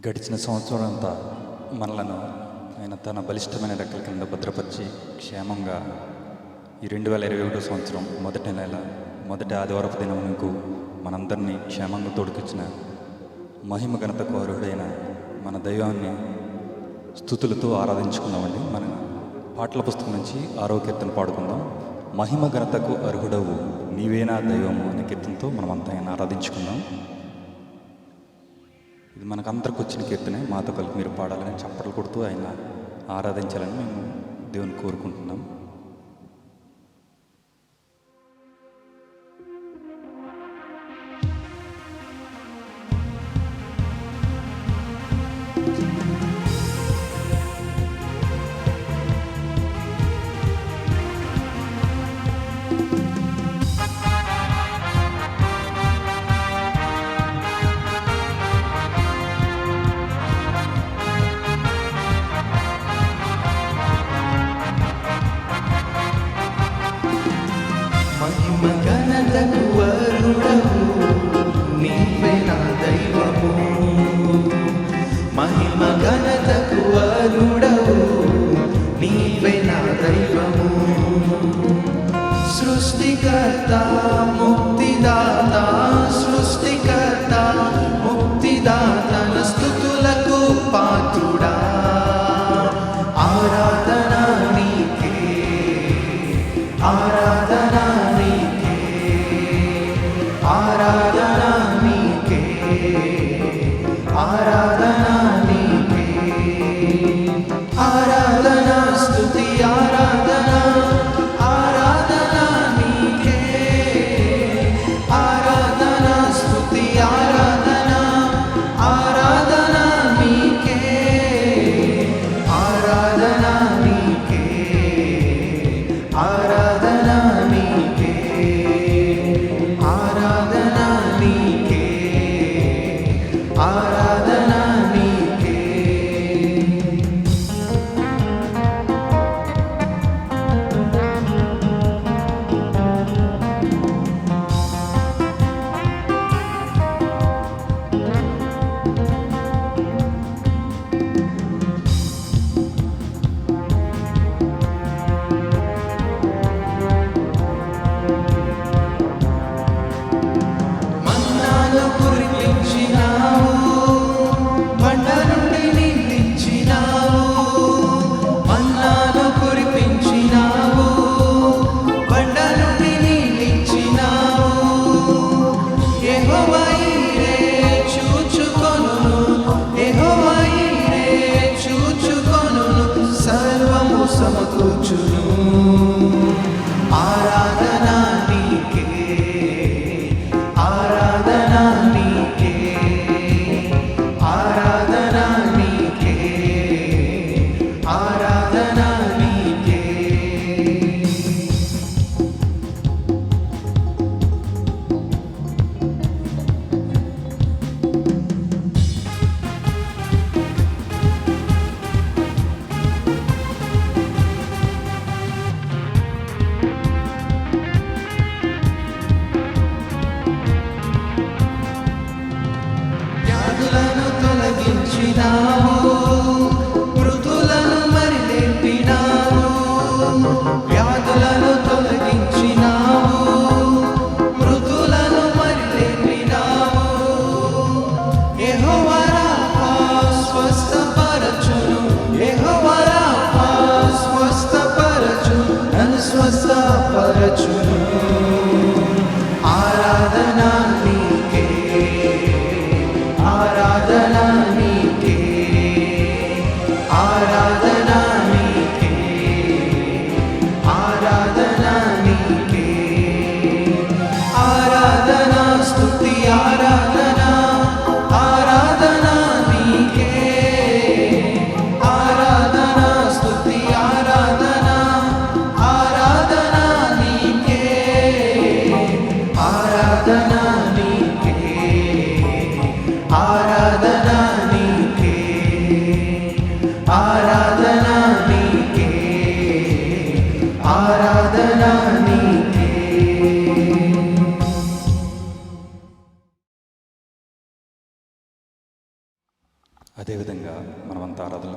గడిచిన సంవత్సరం అంతా మనలను ఆయన తన బలిష్టమైన రెక్కల కింద భద్రపరిచి క్షేమంగా ఈ 2021 సంవత్సరం మొదటి నెల మొదటి ఆదివారపు దినమునకు మనందరినీ క్షేమంగా తోడుకొచ్చిన మహిమ ఘనతకు అర్హుడైన మన దైవాన్ని స్తుతులతో ఆరాధించుకుందామండి. మన పాటల పుస్తకం నుంచి 6వ కీర్తన పాడుకుందాం. మహిమ ఘనతకు అర్హుడవు నీవేనా దైవము అనే కీర్తనతో మనమంతా ఆయన ఆరాధించుకుందాం. ఇది మనకందరికి వచ్చిన కీర్తనే. మాతో కలిపి మీరు పాడాలని చప్పట్లు కొడుతూ ఆయన ఆరాధించాలని మేము దేవుని కోరుకుంటున్నాం. మహిమ ఘనతకు అర్హుడవు నీవే నా దైవము. మహిమ ఘనతకు అర్హుడవు నీవే నా దైవము. సృష్టికర్త ముక్తిదాత, సృష్టికర్త ముక్తిదాత స్తుతులకు పాత్రుడా. ఆరాధన నీకే, ఆరాధన నీకే, ఆరాధన నీకే, ఆరాధన నీకే, ఆరాధన స్తుతి ఆరాధన, ఆరాధన నీకే,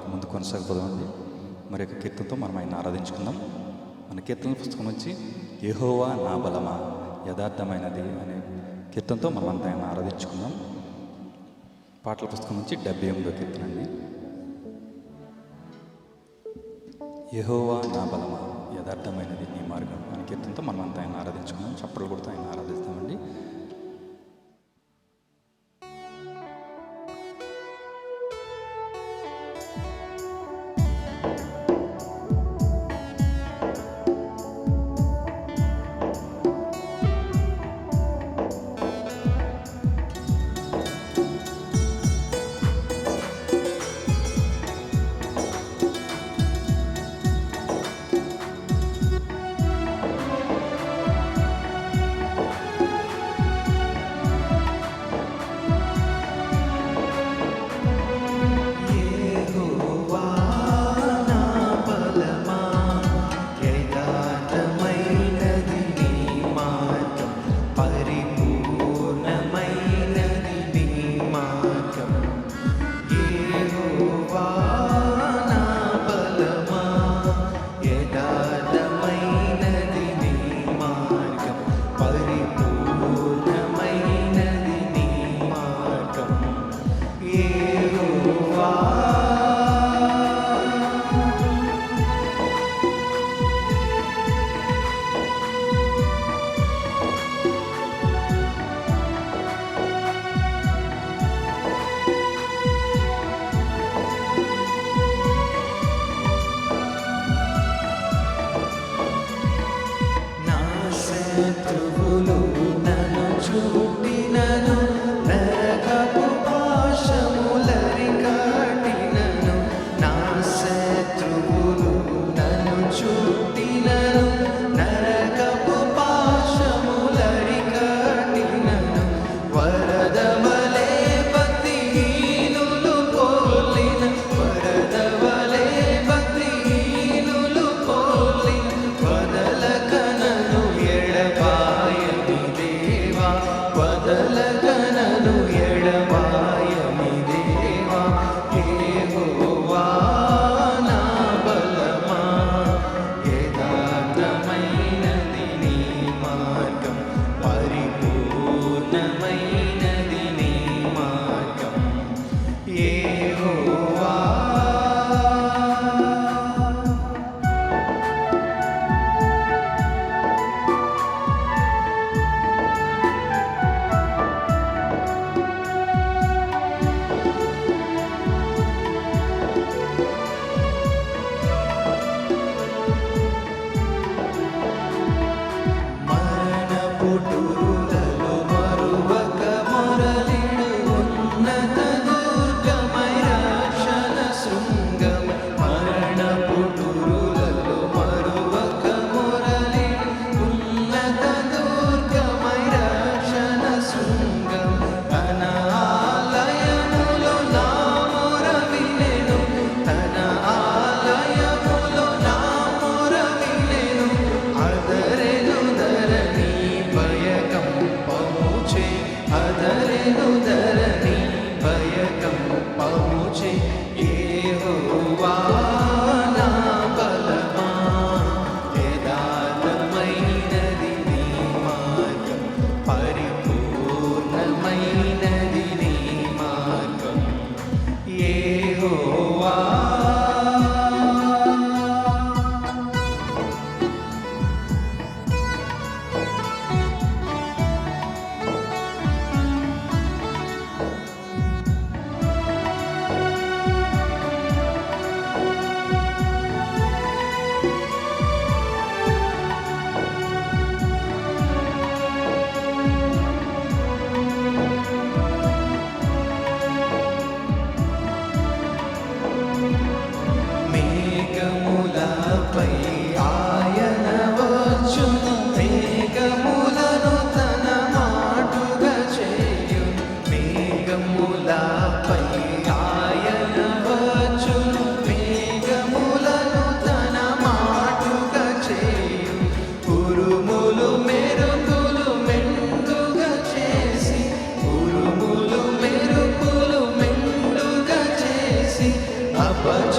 ఇక ముందు కొనసాగిపోదామండి. మరి యొక్క కీర్తనతో మనం ఆయన ఆరాధించుకుందాం. మన కీర్తనల పుస్తకం నుంచి యెహోవా నా బలమా యథార్థమైనది అనే కీర్తనతో మనం అంతా ఆయన ఆరాధించుకుందాం. పాటల పుస్తకం నుంచి 78వ కీర్తన అండి. యెహోవా నా బలమా యథార్థమైనది నీ మార్గం అనే కీర్తనతో మనం అంతా ఆయన ఆరాధించుకుందాం. చప్పట్లు కొడుతూ ఆయన ఆరాధిస్తామండి. యెహోవా నా బలమా యథార్థమైనది నీ మార్గం పరిపూర్ణమైనది నీ మార్గం యెహోవా నా బలమా యథార్థమైనది నీ మార్గం పరిపూర్ణమైనది నీ మార్గం యెహోవా నా శత్రువులు నన్ను చుట్టినను నరకపు పాశములరికట్టినను నా శత్రువులు నన్ను చుట్టినను నరకపు పాశములరికట్టినను వరద వలె భక్తిహీనులు పోలిన వరద వలె భక్తిహీనులు పోలిన వదలకనను ఎడబాయని దేవా వదలకనను ఎడబాయని దేవా యెహోవా నా బలమా యథార్థమైనది నీ మార్గం పరిపూర్ణమైనది నీ మార్గం యెహోవా మరణపుటురులలో మరువక మొరలిడు ఉన్నత దుర్గమై రక్షణ శృంగం మరణపుటురులలో మరువక మొరలిడు ఉన్నత దుర్గమై రక్షణ శృంగం తన ఆలయములో నా మొర వినెను తన ఆలయములో నా మొర వినెను అదరెను ధరణి భయకం పముచే అదరెను ధరణి భయకం పముచే యెహోవా నా బలమా యథార్థమైనది నీ మార్గం పరిపూర్ణమైనది నీ మార్గం యెహోవా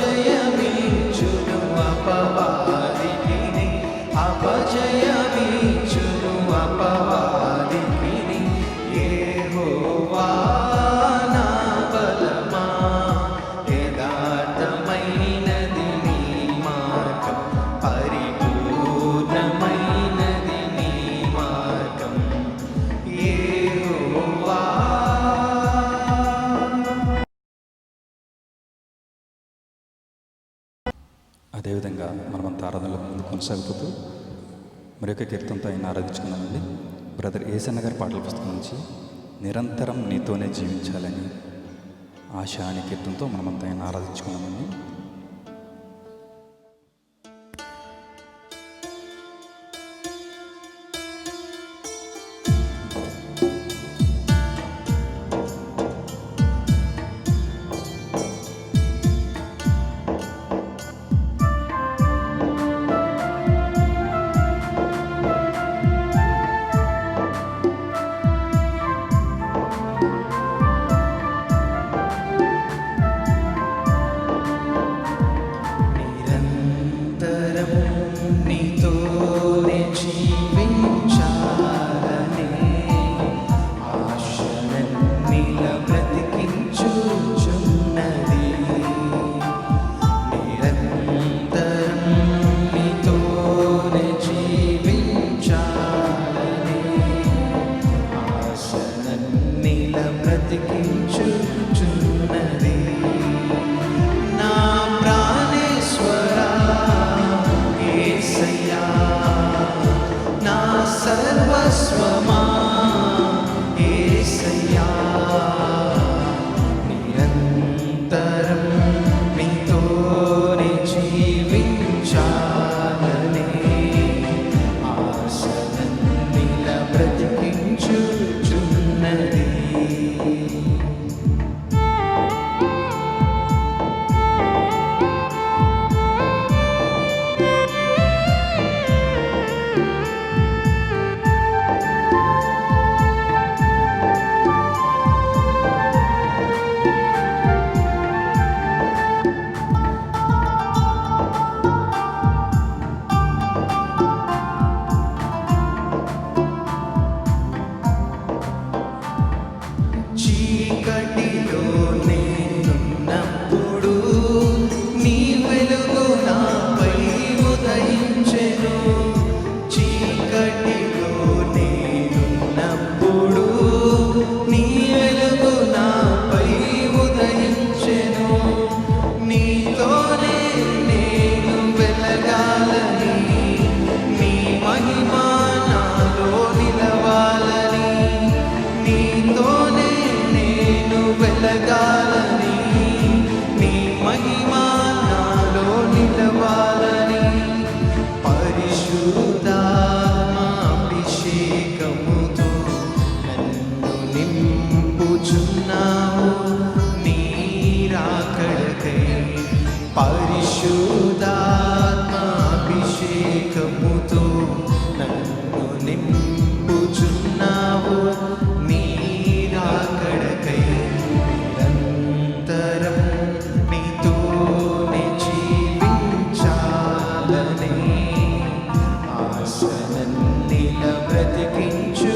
అపజయమిచ్చును అపవాదికిని అపజయమిచ్చును అపవాదికిని యెహోవా నా బలమా యథార్థమైనది నీ మార్గం పరిపూర్ణమైనది నీ మార్గం యెహోవా. అదేవిధంగా మనమంతా ఆరాధనలో ముందు కొనసాగిపోతూ మరొక కీర్తనతో ఆయన ఆరాధించుకున్నామండి. బ్రదర్ ఏసన్న గారి పాటల పుస్తకం నుంచి నిరంతరం నీతోనే జీవించాలని ఆశ అనే కీర్తనతో మనమంతా ఆయన ఆరాధించుకున్నామండి. నిరంతరం నీతోనే జీవించాలనే ఆశనన్నిల బ్రతికించుచున్నది. నిరంతరం నీతోనే జీవించాలనే ఆశనన్నిల బ్రతికించుచున్నది. నా ప్రాణేశ్వరా యేసయ్యా నా సర్వస్వమా యేసయ్యా నిరంతరం నీతోనే జీవించాలనే ఆశనన్నిల బ్రతికించుచున్నది. చీకటిలో నేనున్నప్పుడు నీ వెలుగు నాపై ఉదయించెను. చీకటిలో నేనున్నప్పుడు నీ వెలుగు నాపై ఉదయించెను. నీతోనే నేను వెలగాలని నీ మహిమ నాలో నిలవాలని నీతోనే నేను వెలగాలని నీ మహిమ నాలో నిలవాలని పరిశుద్ధాత్మాభిషేకముతో నన్ను నింపుచున్నావు నీ రాకడకై. పరిశుద్ధాత్మాభిషేకముతో నన్ను నింపుచున్నావు నీ రాకడకై. నిరంతరం నీతోనే జీవించాలనే ఆశనన్నిల బ్రతికించుచున్నది.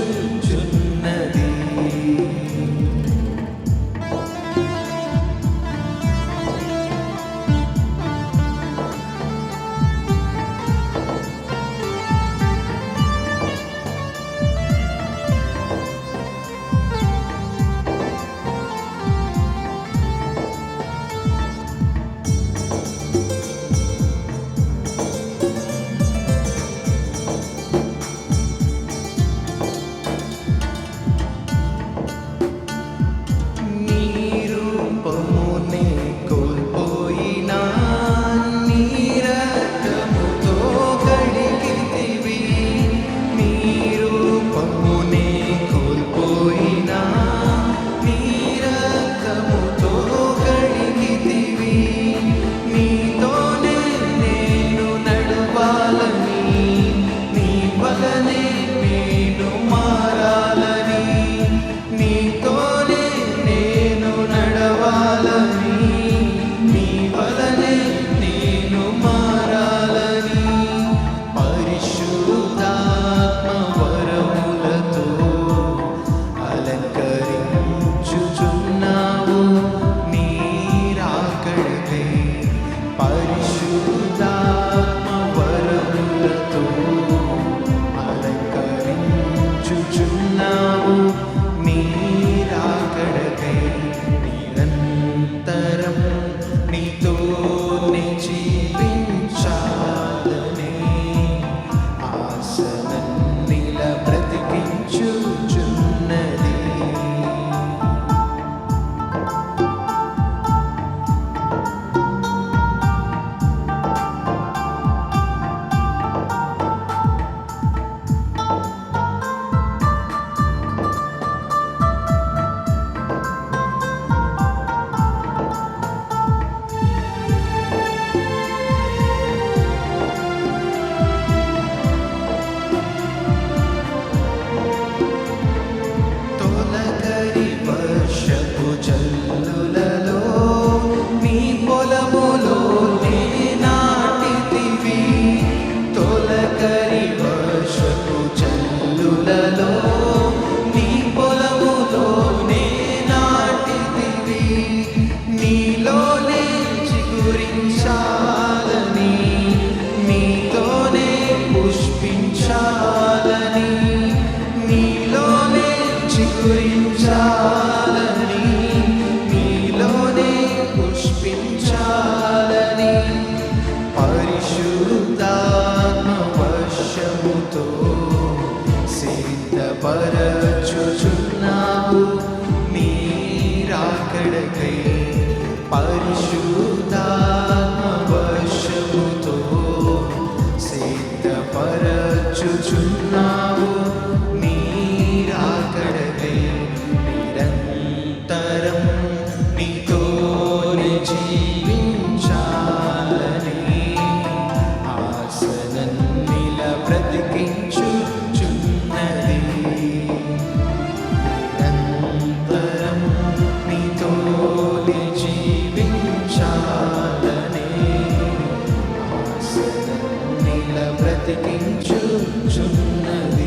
బ్రతికించుచున్నది.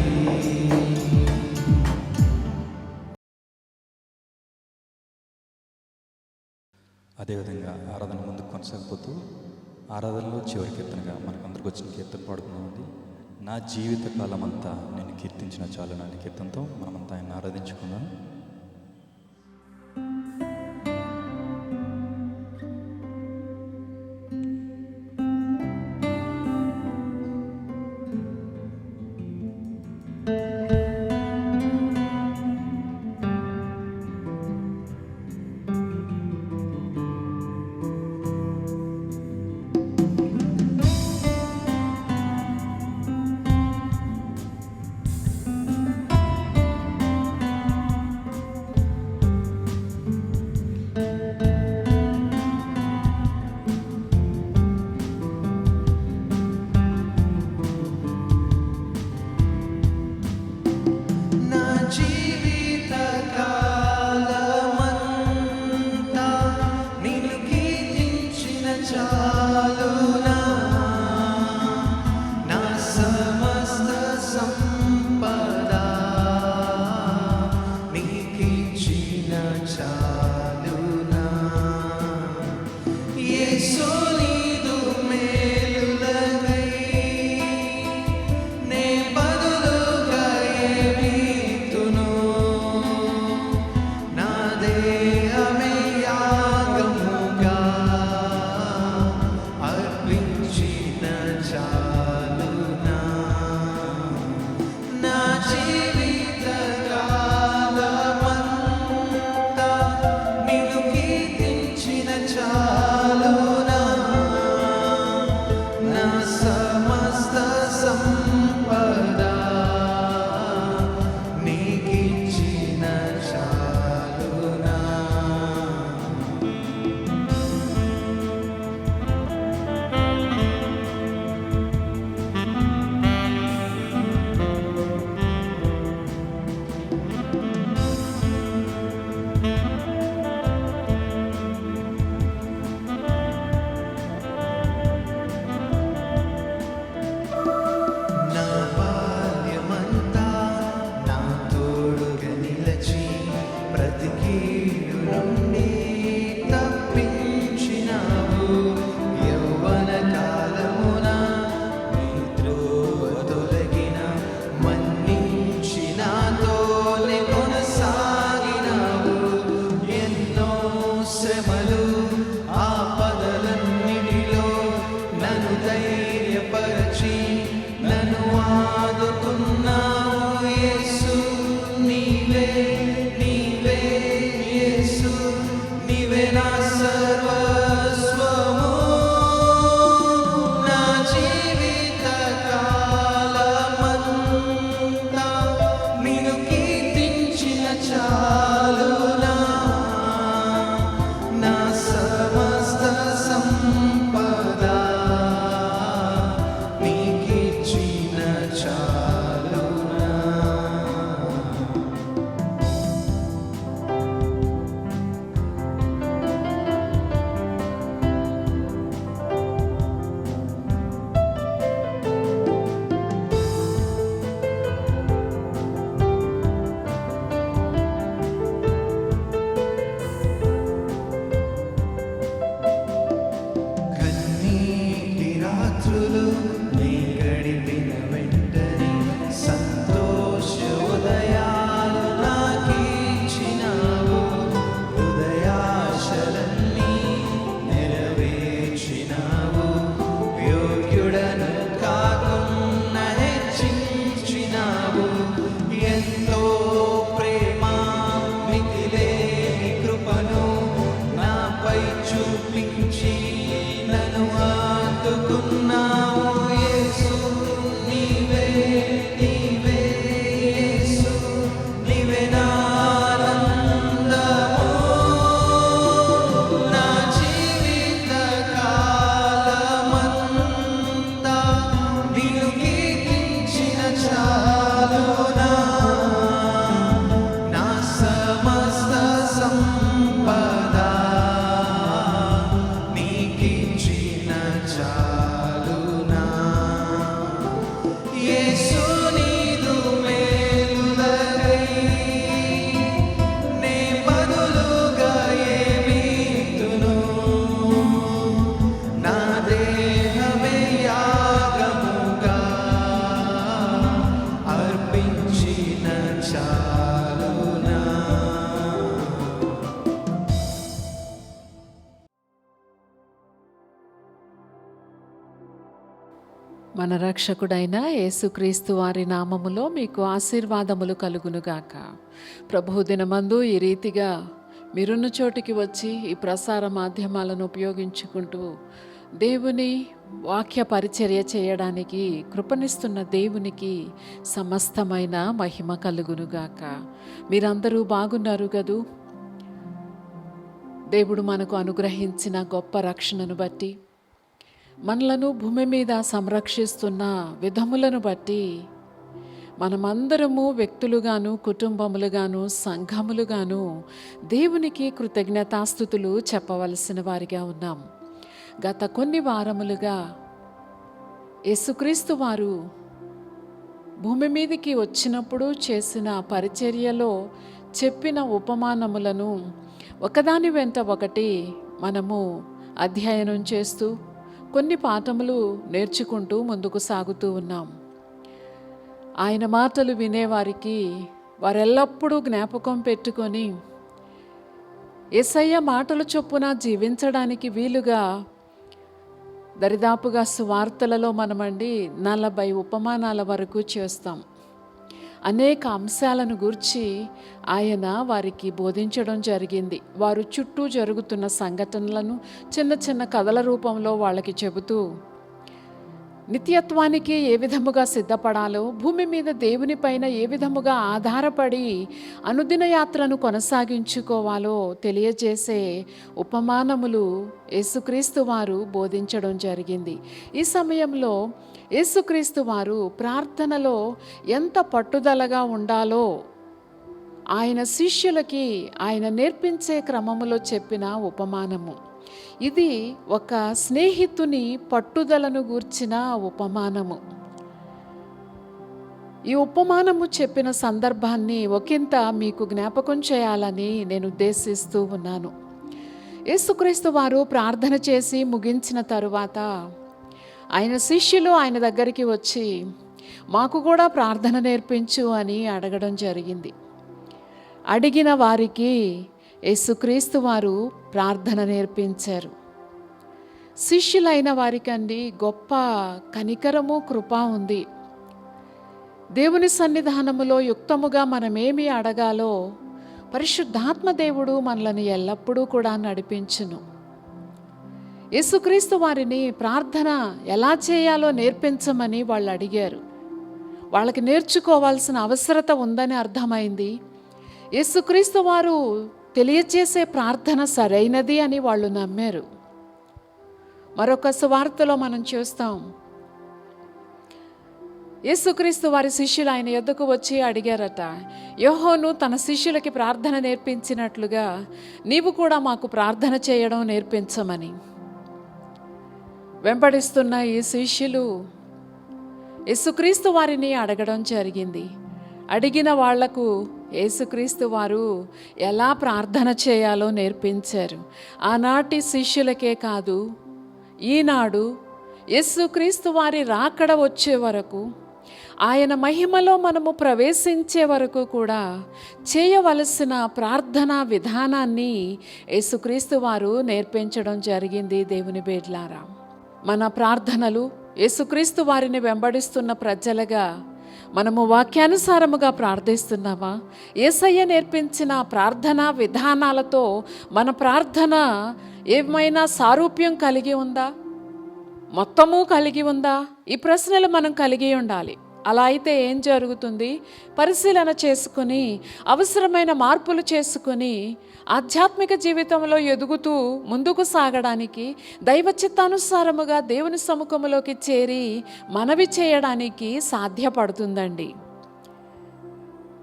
అదేవిధంగా ఆరాధన ముందుకు కొనసాగిపోతూ ఆరాధనలో చివరి కీర్తనగా మనకందరికి వచ్చిన కీర్తన పాడుకున్నామండి. నా జీవిత కాలం అంతా నేను కీర్తించిన చాలు నాని కీర్తనతో మనమంతా ఆయన ఆరాధించుకున్నాం. నా జీవిత కాలమంతా నిన్ను కీర్తించిన చాలునా. నా సమస్త సంపద నీకిచ్చిన చాలునా. యేసు నీదు మేలులకై నే బదులుగా ఏమీతును. నా దేహమే యాగముగా అర్పించిన చాలునా. నా జీవిత కాలమంతా నిన్ను కీర్తించిన చాలునా. నా సమస్త సంపద నీకిచ్చిన చాలునా. నా బాల్యమంతా నా తోడుగా నిలచి బ్రతికీడు నుండి తప్పించినావు. యౌవన కాలమున నీ త్రోవ తొలగిన మన్నించి నాతోనే కొనసాగినావు. ఎన్నో శ్రమలు ఆపదలన్నిటిలో నన్ను ధైర్యపరచి నన్ను ఆదుకున్నావు. యేసు నీవే నీవే యేసు నీవే నా సర్వస్వము. నా జీవిత కాలమంతా నిన్ను కీర్తించిన చాలునా. నా సమస్త సంపద నీకిచ్చిన చాలునా. కన్నీటి రాత్రులు నీ గడిపిన వెంటనే సంతోష ఉదయాలు నాకిచ్చినావు. హృదయాశలన్నీ నెరవేర్చినావు. యోగ్యుడను కాకున్నా హెచ్చించినావు. ఎంతో ప్రేమ మితిలేని కృపను నాపై చూపించి నన్ను ఆదుకున్నావు. యేసు నీవే నీవే యేసు నీవే నా ఆనందము. నా జీవిత కాలమంతా నిన్ను కీర్తించిన చాలునా. నా సమస్త సంపద నీకిచ్చిన చాలు. మన రక్షకుడైన యేసుక్రీస్తు వారి నామములో మీకు ఆశీర్వాదములు కలుగునుగాక. ప్రభు దినమందు ఈ రీతిగా మీరున్న చోటికి వచ్చి ఈ ప్రసార మాధ్యమాలను ఉపయోగించుకుంటూ దేవుని వాక్య పరిచర్య చేయడానికి కృపనిస్తున్న దేవునికి సమస్తమైన మహిమ కలుగునుగాక. మీరందరూ బాగున్నారు కదూ? దేవుడు మనకు అనుగ్రహించిన గొప్ప రక్షణను బట్టి, మనలను భూమి మీద సంరక్షిస్తున్న విధములను బట్టి మనమందరము వ్యక్తులుగాను, కుటుంబములుగాను, సంఘములుగాను దేవునికి కృతజ్ఞతాస్తుతులు చెప్పవలసిన వారిగా ఉన్నాం. గత కొన్ని వారములుగా యేసుక్రీస్తు వారు భూమి మీదకి వచ్చినప్పుడు చేసిన పరిచర్యలో చెప్పిన ఉపమానములను ఒకదాని వెంట ఒకటి మనము అధ్యయనం చేస్తూ కొన్ని పాఠములు నేర్చుకుంటూ ముందుకు సాగుతూ ఉన్నాం. ఆయన మాటలు వినేవారికి వారెల్లప్పుడూ జ్ఞాపకం పెట్టుకొని యేసయ్య మాటల చొప్పున జీవించడానికి వీలుగా దరిదాపుగా సువార్తలలో మనమండి 40 ఉపమానాల వరకు చేస్తాం. అనేక అంశాలను గూర్చి ఆయన వారికి బోధించడం జరిగింది. వారు చుట్టూ జరుగుతున్న సంఘటనలను చిన్న చిన్న కథల రూపంలో వాళ్ళకి చెబుతూ నిత్యత్వానికి ఏ విధముగా సిద్ధపడాలో, భూమి మీద దేవుని పైన ఏ విధముగా ఆధారపడి అనుదిన యాత్రను కొనసాగించుకోవాలో తెలియజేసే ఉపమానములు యేసుక్రీస్తు వారు బోధించడం జరిగింది. ఈ సమయంలో యేసుక్రీస్తు వారు ప్రార్థనలో ఎంత పట్టుదలగా ఉండాలో ఆయన శిష్యులకి ఆయన నేర్పించే క్రమములో చెప్పిన ఉపమానము. ఇది ఒక స్నేహితుని పట్టుదలను గూర్చిన ఉపమానము. ఈ ఉపమానము చెప్పిన సందర్భాన్ని ఒకంత మీకు జ్ఞాపకం చేయాలని నేను ఉద్దేశిస్తూ ఉన్నాను. యేసుక్రీస్తు వారు ప్రార్థన చేసి ముగించిన తరువాత ఆయన శిష్యులు ఆయన దగ్గరికి వచ్చి మాకు కూడా ప్రార్థన నేర్పించు అని అడగడం జరిగింది. అడిగిన వారికి యేసుక్రీస్తు వారు ప్రార్థన నేర్పించారు. శిష్యులైన వారికండి గొప్ప కనికరము, కృప ఉంది. దేవుని సన్నిధానములో యుక్తముగా మనమేమి అడగాలో పరిశుద్ధాత్మ దేవుడు మనలను ఎల్లప్పుడూ కూడా నడిపించును. యేసుక్రీస్తు వారిని ప్రార్థన ఎలా చేయాలో నేర్పించమని వాళ్ళు అడిగారు. వాళ్ళకి నేర్చుకోవాల్సిన అవసరత ఉందని అర్థమైంది. యేసుక్రీస్తు వారు తెలియచేసే ప్రార్థన సరైనది అని వాళ్ళు నమ్మారు. మరొక సువార్తలో మనం చూస్తాం, యేసుక్రీస్తు వారి శిష్యులు ఆయన యొద్దకు వచ్చి అడిగారట, యోహాను తన శిష్యులకి ప్రార్థన నేర్పించినట్లుగా నీవు కూడా మాకు ప్రార్థన చేయడం నేర్పించమని. వెంబడిస్తున్న ఈ శిష్యులు యేసుక్రీస్తు వారిని అడగడం జరిగింది. అడిగిన వాళ్లకు యేసుక్రీస్తు వారు ఎలా ప్రార్థన చేయాలో నేర్పించారు. ఆనాటి శిష్యులకే కాదు, ఈనాడు యేసుక్రీస్తు వారి రాకడ వచ్చే వరకు, ఆయన మహిమలో మనము ప్రవేశించే వరకు కూడా చేయవలసిన ప్రార్థనా విధానాన్ని యేసుక్రీస్తు వారు నేర్పించడం జరిగింది. దేవుని బిడ్డలారా, మన ప్రార్థనలు యేసుక్రీస్తు వారిని వెంబడిస్తున్న ప్రజలుగా మనము వాక్యానుసారముగా ప్రార్థిస్తున్నామా? యేసయ్య నేర్పించిన ప్రార్థనా విధానాలతో మన ప్రార్థన ఏమైనా సారూప్యం కలిగి ఉందా? మొత్తము కలిగి ఉందా? ఈ ప్రశ్నలు మనం కలిగి ఉండాలి. అలా అయితే ఏం జరుగుతుంది? పరిశీలన చేసుకుని అవసరమైన మార్పులు చేసుకుని ఆధ్యాత్మిక జీవితంలో ఎదుగుతూ ముందుకు సాగడానికి, దైవ చిత్తానుసారముగా దేవుని సముఖంలోకి చేరి మనవి చేయడానికి సాధ్యపడుతుందండి.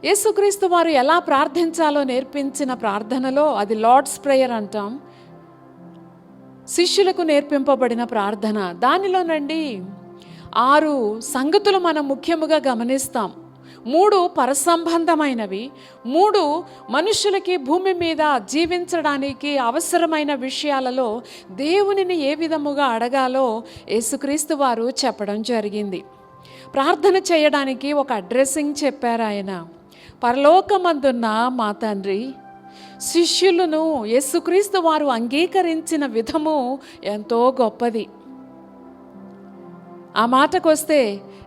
యేసుక్రీస్తు వారు ఎలా ప్రార్థించాలో నేర్పించిన ప్రార్థనలో, అది లార్డ్స్ ప్రేయర్ అంటాం, శిష్యులకు నేర్పింపబడిన ప్రార్థన. దానిలోనండి 6 సంగతులు మనం ముఖ్యముగా గమనిస్తాం. 3 పరసంబంధమైనవి, 3 మనుషులకి భూమి మీద జీవించడానికి అవసరమైన విషయాలలో దేవునిని ఏ విధముగా అడగాలో యేసుక్రీస్తు వారు చెప్పడం జరిగింది. ప్రార్థన చేయడానికి ఒక అడ్రస్సింగ్ చెప్పారు ఆయన. పరలోకమందున్న మా తండ్రి, శిష్యులను యేసుక్రీస్తు వారు అంగీకరించిన విధము ఎంతో గొప్పది. ఆ మాటకొస్తే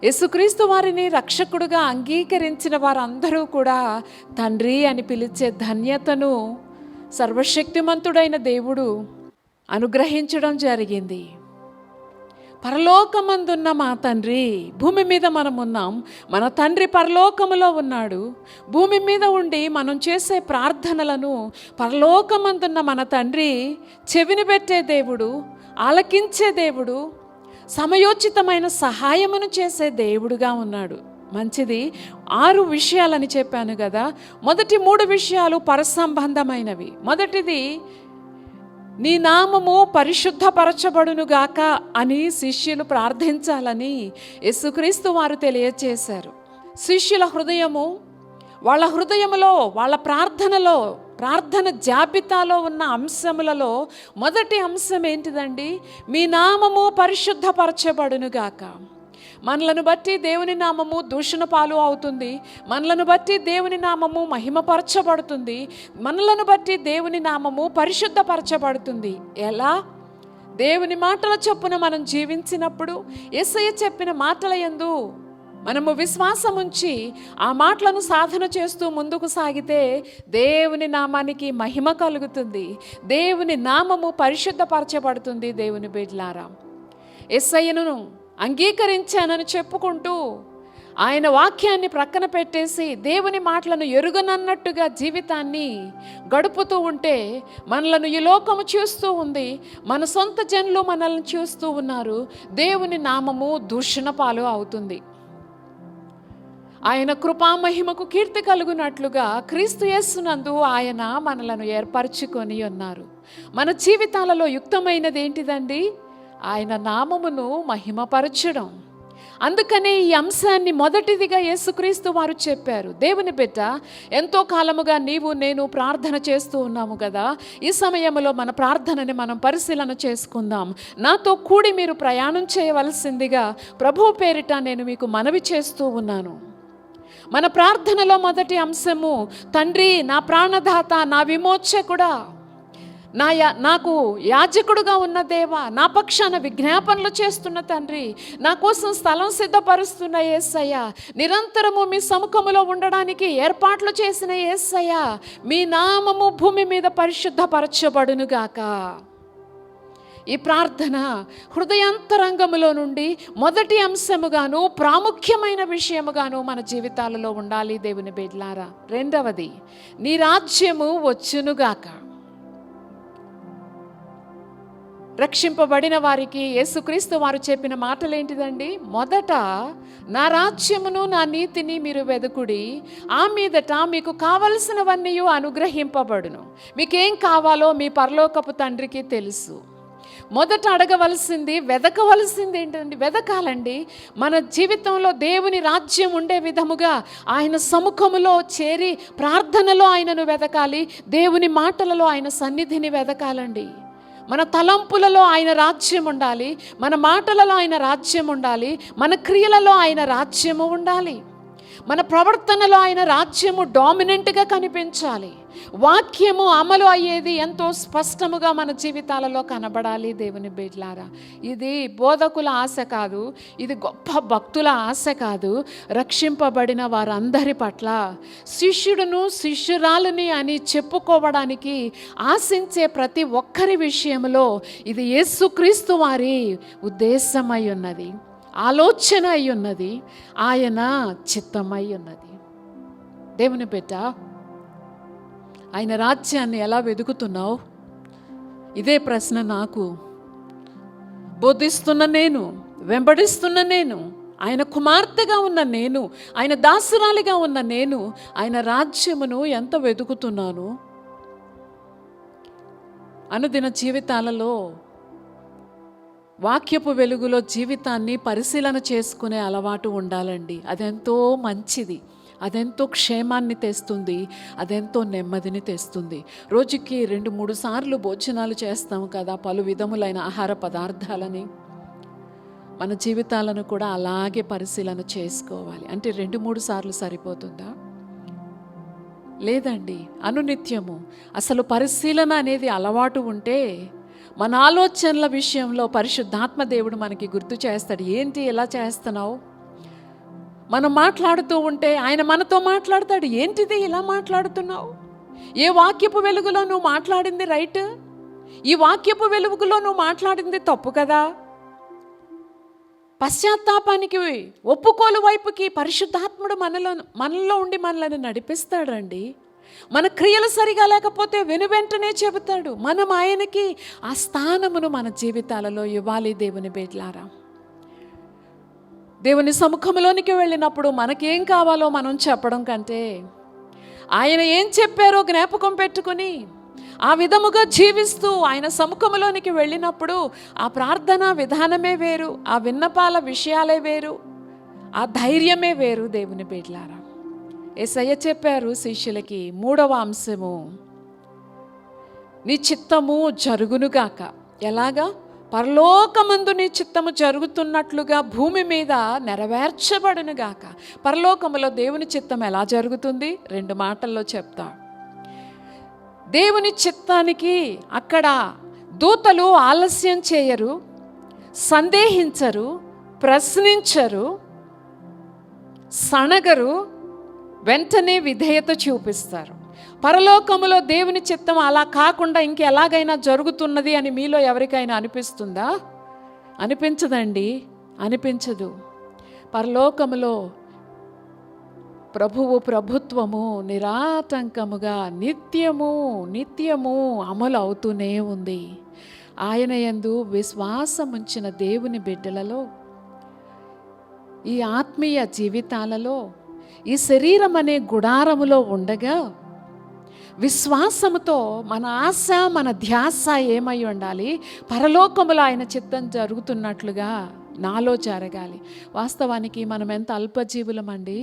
యేసుక్రీస్తు వారిని రక్షకుడుగా అంగీకరించిన వారందరూ కూడా తండ్రి అని పిలిచే ధన్యతను సర్వశక్తిమంతుడైన దేవుడు అనుగ్రహించడం జరిగింది. పరలోకమందున్న మా తండ్రి, భూమి మీద మనం ఉన్నాం, మన తండ్రి పరలోకములో ఉన్నాడు. భూమి మీద ఉండి మనం చేసే ప్రార్థనలను పరలోకమందున్న మన తండ్రి చెవిని పెట్టే దేవుడు, ఆలకించే దేవుడు, సమయోచితమైన సహాయమును చేసే దేవుడుగా ఉన్నాడు. మంచిది. 6 విషయాలని చెప్పాను కదా. మొదటి 3 విషయాలు పరసంబంధమైనవి. మొదటిది, నీ నామము పరిశుద్ధపరచబడునుగాక అని శిష్యులు ప్రార్థించాలని యేసుక్రీస్తు వారు తెలియచేశారు. శిష్యుల హృదయము, వాళ్ళ హృదయములో, వాళ్ళ ప్రార్థన జాబితాలో ఉన్న అంశములలో మొదటి అంశం ఏంటిదండి? మీ నామము పరిశుద్ధపరచబడునుగాక. మనలను బట్టి దేవుని నామము దూషణ పాలు అవుతుంది. మనలను బట్టి దేవుని నామము మహిమపరచబడుతుంది. మనలను బట్టి దేవుని నామము పరిశుద్ధపరచబడుతుంది. ఎలా? దేవుని మాటల చొప్పున మనం జీవించినప్పుడు, యేసయ్య చెప్పిన మాటల యందు మనము విశ్వాసం ఉంచి ఆ మాటలను సాధన చేస్తూ ముందుకు సాగితే దేవుని నామానికి మహిమ కలుగుతుంది. దేవుని నామము పరిశుద్ధపరచబడుతుంది. దేవుని బిడ్డలారా, యేసయ్యను అంగీకరించానని చెప్పుకుంటూ ఆయన వాక్యాన్ని ప్రక్కన పెట్టేసి దేవుని మాటలను ఎరుగనన్నట్టుగా జీవితాన్ని గడుపుతూ ఉంటే మనలను ఈ లోకము చూస్తూ ఉంది. మన సొంత జనులు మనల్ని చూస్తూ ఉన్నారు. దేవుని నామము దూషణ పాలు అవుతుంది. ఆయన కృపామహిమకు కీర్తి కలుగునట్లుగా క్రీస్తు యేసునందు ఆయన మనలను ఏర్పరచుకొని ఉన్నారు. మన జీవితాలలో యుక్తమైనది ఏంటిదండి? ఆయన నామమును మహిమపరచడం. అందుకనే ఈ అంశాన్ని మొదటిదిగా యేసుక్రీస్తు వారు చెప్పారు. దేవుని బిడ్డ, ఎంతో కాలముగా నీవు నేను ప్రార్థన చేస్తూ ఉన్నాము కదా. ఈ సమయంలో మన ప్రార్థనని మనం పరిశీలన చేసుకుందాం. నాతో కూడి మీరు ప్రయాణం చేయవలసిందిగా ప్రభువు పేరిట నేను మీకు మనవి చేస్తూ ఉన్నాను. మన ప్రార్థనలో మొదటి అంశము, తండ్రి, నా ప్రాణదాత, నా విమోచకుడా, నాకు యాజకుడుగా ఉన్న దేవా, నా పక్షాన విజ్ఞాపనలు చేస్తున్న తండ్రి, నా కోసం స్థలం సిద్ధపరుస్తున్న యేసయ్య, నిరంతరము మీ సముఖములో ఉండడానికి ఏర్పాట్లు చేసిన యేసయ్య, మీ నామము భూమి మీద పరిశుద్ధపరచబడునుగాక. ఈ ప్రార్థన హృదయాంతరంగములో నుండి మొదటి అంశముగాను ప్రాముఖ్యమైన విషయముగాను మన జీవితాలలో ఉండాలి. దేవుని బిడ్డలారా, రెండవది, నీ రాజ్యము వచ్చునుగాక. రక్షింపబడిన వారికి యేసుక్రీస్తు వారు చెప్పిన మాటలు ఏంటిదండి? మొదట నా రాజ్యమును నా నీతిని మీరు వెదుకుడి, ఆ మీదట మీకు కావలసినవన్నీ అనుగ్రహింపబడును. మీకేం కావాలో మీ పరలోకపు తండ్రికి తెలుసు. మొదట అడగవలసింది, వెదకవలసింది ఏంటండి? వెదకాలండి. మన జీవితంలో దేవుని రాజ్యం ఉండే విధముగా ఆయన సముఖములో చేరి ప్రార్థనలో ఆయనను వెదకాలి. దేవుని మాటలలో ఆయన సన్నిధిని వెదకాలండి. మన తలంపులలో ఆయన రాజ్యం ఉండాలి, మన మాటలలో ఆయన రాజ్యం ఉండాలి, మన క్రియలలో ఆయన రాజ్యము ఉండాలి, మన ప్రవర్తనలో ఆయన రాజ్యము డామినెంట్గా కనిపించాలి. వాక్యము అమలు అయ్యేది ఎంతో స్పష్టముగా మన జీవితాలలో కనబడాలి. దేవుని బిడ్డలారా, ఇది బోధకుల ఆశ కాదు, ఇది గొప్ప భక్తుల ఆశ కాదు. రక్షింపబడిన వారందరి పట్ల శిష్యుడును శిష్యురాలుని అని చెప్పుకోవడానికి ఆశించే ప్రతి ఒక్కరి విషయంలో ఇది యేసుక్రీస్తు వారి ఉద్దేశమై ఉన్నది, ఆలోచన అయి ఉన్నది, ఆయన చిత్తమై ఉన్నది. దేవుని బిడ్డ, ఆయన రాజ్యాన్ని ఎలా వెతుకుతున్నావు? ఇదే ప్రశ్న నాకు. బోధిస్తున్న నేను, వెంబడిస్తున్న నేను, ఆయన కుమార్తెగా ఉన్న నేను, ఆయన దాసురాలిగా ఉన్న నేను ఆయన రాజ్యమును ఎంత వెతుకుతున్నాను? అనుదిన జీవితాలలో వాక్యపు వెలుగులో జీవితాన్ని పరిశీలన చేసుకునే అలవాటు ఉండాలండి. అదెంతో మంచిది, అదెంతో క్షేమాన్ని తెస్తుంది, అదెంతో నెమ్మదిని తెస్తుంది. రోజుకి 2-3 సార్లు భోజనాలు చేస్తాము కదా, పలు విధములైన ఆహార పదార్థాలని. మన జీవితాలను కూడా అలాగే పరిశీలన చేసుకోవాలి. అంటే 2-3 సార్లు సరిపోతుందా? లేదండి, అనునిత్యము. అసలు పరిశీలన అనేది అలవాటు ఉంటే మన ఆలోచనల విషయంలో పరిశుద్ధాత్మ దేవుడు మనకి గుర్తు చేస్తాడు. ఏంటి ఎలా చేస్తున్నావు? మనం మాట్లాడుతూ ఉంటే ఆయన మనతో మాట్లాడతాడు. ఏంటిది ఇలా మాట్లాడుతున్నావు? ఏ వాక్యపు వెలుగులో నువ్వు మాట్లాడింది రైట్? ఈ వాక్యపు వెలుగులో నువ్వు మాట్లాడింది తప్పు కదా? పశ్చాత్తాపానికి, ఒప్పుకోలు వైపుకి పరిశుద్ధాత్ముడు మనలో ఉండి మనల్ని నడిపిస్తాడండి. మన క్రియలు సరిగా లేకపోతే వెనువెంటనే చెబుతాడు. మనం ఆయనకి ఆ స్థానమును మన జీవితాలలో ఇవ్వాలి. దేవుని బిడ్డలారా, దేవుని సముఖంలోనికి వెళ్ళినప్పుడు మనకేం కావాలో మనం చెప్పడం కంటే ఆయన ఏం చెప్పారో జ్ఞాపకం పెట్టుకుని ఆ విధముగా జీవిస్తూ ఆయన సముఖంలోనికి వెళ్ళినప్పుడు ఆ ప్రార్థన విధానమే వేరు, ఆ విన్నపాల విషయాలే వేరు, ఆ ధైర్యమే వేరు. దేవుని బిడ్డలారా, యేసయ్య చెప్పారు శిష్యులకి, 3వ అంశము, నీ చిత్తము జరుగునుగాక. ఎలాగా? పరలోకమందు నీ చిత్తము జరుగుతున్నట్లుగా భూమి మీద నెరవేర్చబడునుగాక. పరలోకములో దేవుని చిత్తం ఎలా జరుగుతుంది? 2 మాటల్లో చెప్తా. దేవుని చిత్తానికి అక్కడ దూతలు ఆలస్యం చేయరు, సందేహించరు, ప్రశ్నించరు, సణగరు, వెంటనే విధేయత చూపిస్తారు. పరలోకములో దేవుని చిత్తం అలా కాకుండా ఇంకెలాగైనా జరుగుతున్నది అని మీలో ఎవరికైనా అనిపిస్తుందా? అనిపించదండి, అనిపించదు. పరలోకములో ప్రభువు ప్రభుత్వము నిరాటంకముగా నిత్యము అమలు అవుతూనే ఉంది. ఆయన యందు విశ్వాసముంచిన దేవుని బిడ్డలలో, ఈ ఆత్మీయ జీవితాలలో, ఈ శరీరం అనే గుడారములో ఉండగా విశ్వాసముతో మన ఆశ, మన ధ్యాస ఏమై ఉండాలి? పరలోకములో ఆయన చిత్తం జరుగుతున్నట్లుగా నాలో జరగాలి. వాస్తవానికి మనం ఎంత అల్పజీవులమండి.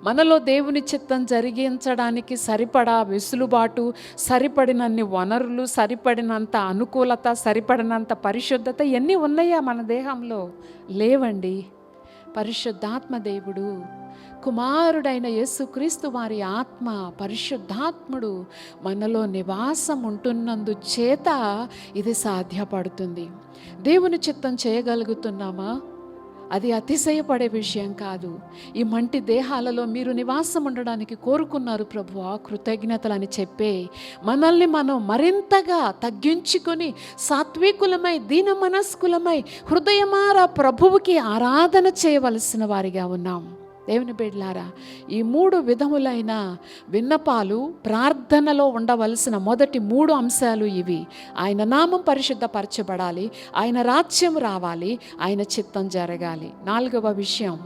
మనలో దేవుని చిత్తం జరిగించడానికి సరిపడా వెసులుబాటు, సరిపడినన్ని వనరులు, సరిపడినంత అనుకూలత, సరిపడినంత పరిశుద్ధత ఎన్ని ఉన్నాయా మన దేహంలో? లేవండి. పరిశుద్ధాత్మ దేవుడు, కుమారుడైన యేసుక్రీస్తు వారి ఆత్మ, పరిశుద్ధాత్ముడు మనలో నివాసం ఉంటున్నందు చేత ఇది సాధ్యపడుతుంది. దేవుని చిత్తం చేయగలుగుతున్నామా? అది అతిశయపడే విషయం కాదు. ఈ మంటి దేహాలలో మీరు నివాసం ఉండడానికి కోరుకున్నారు ప్రభువా, కృతజ్ఞతలని చెప్పే మనల్ని మనం మరింతగా తగ్గించుకొని సాత్వికులమై, దీన మనస్కులమై, హృదయమారా ప్రభువుకి ఆరాధన చేయవలసిన వారిగా ఉన్నాం. దేవుని బిడ్డలారా, ఈ 3 విధములైన విన్నపాలు ప్రార్థనలో ఉండవలసిన మొదటి 3 అంశాలు ఇవి. ఆయన నామం పరిశుద్ధపరచబడాలి, ఆయన రాజ్యం రావాలి, ఆయన చిత్తం జరగాలి. 4వ విషయం,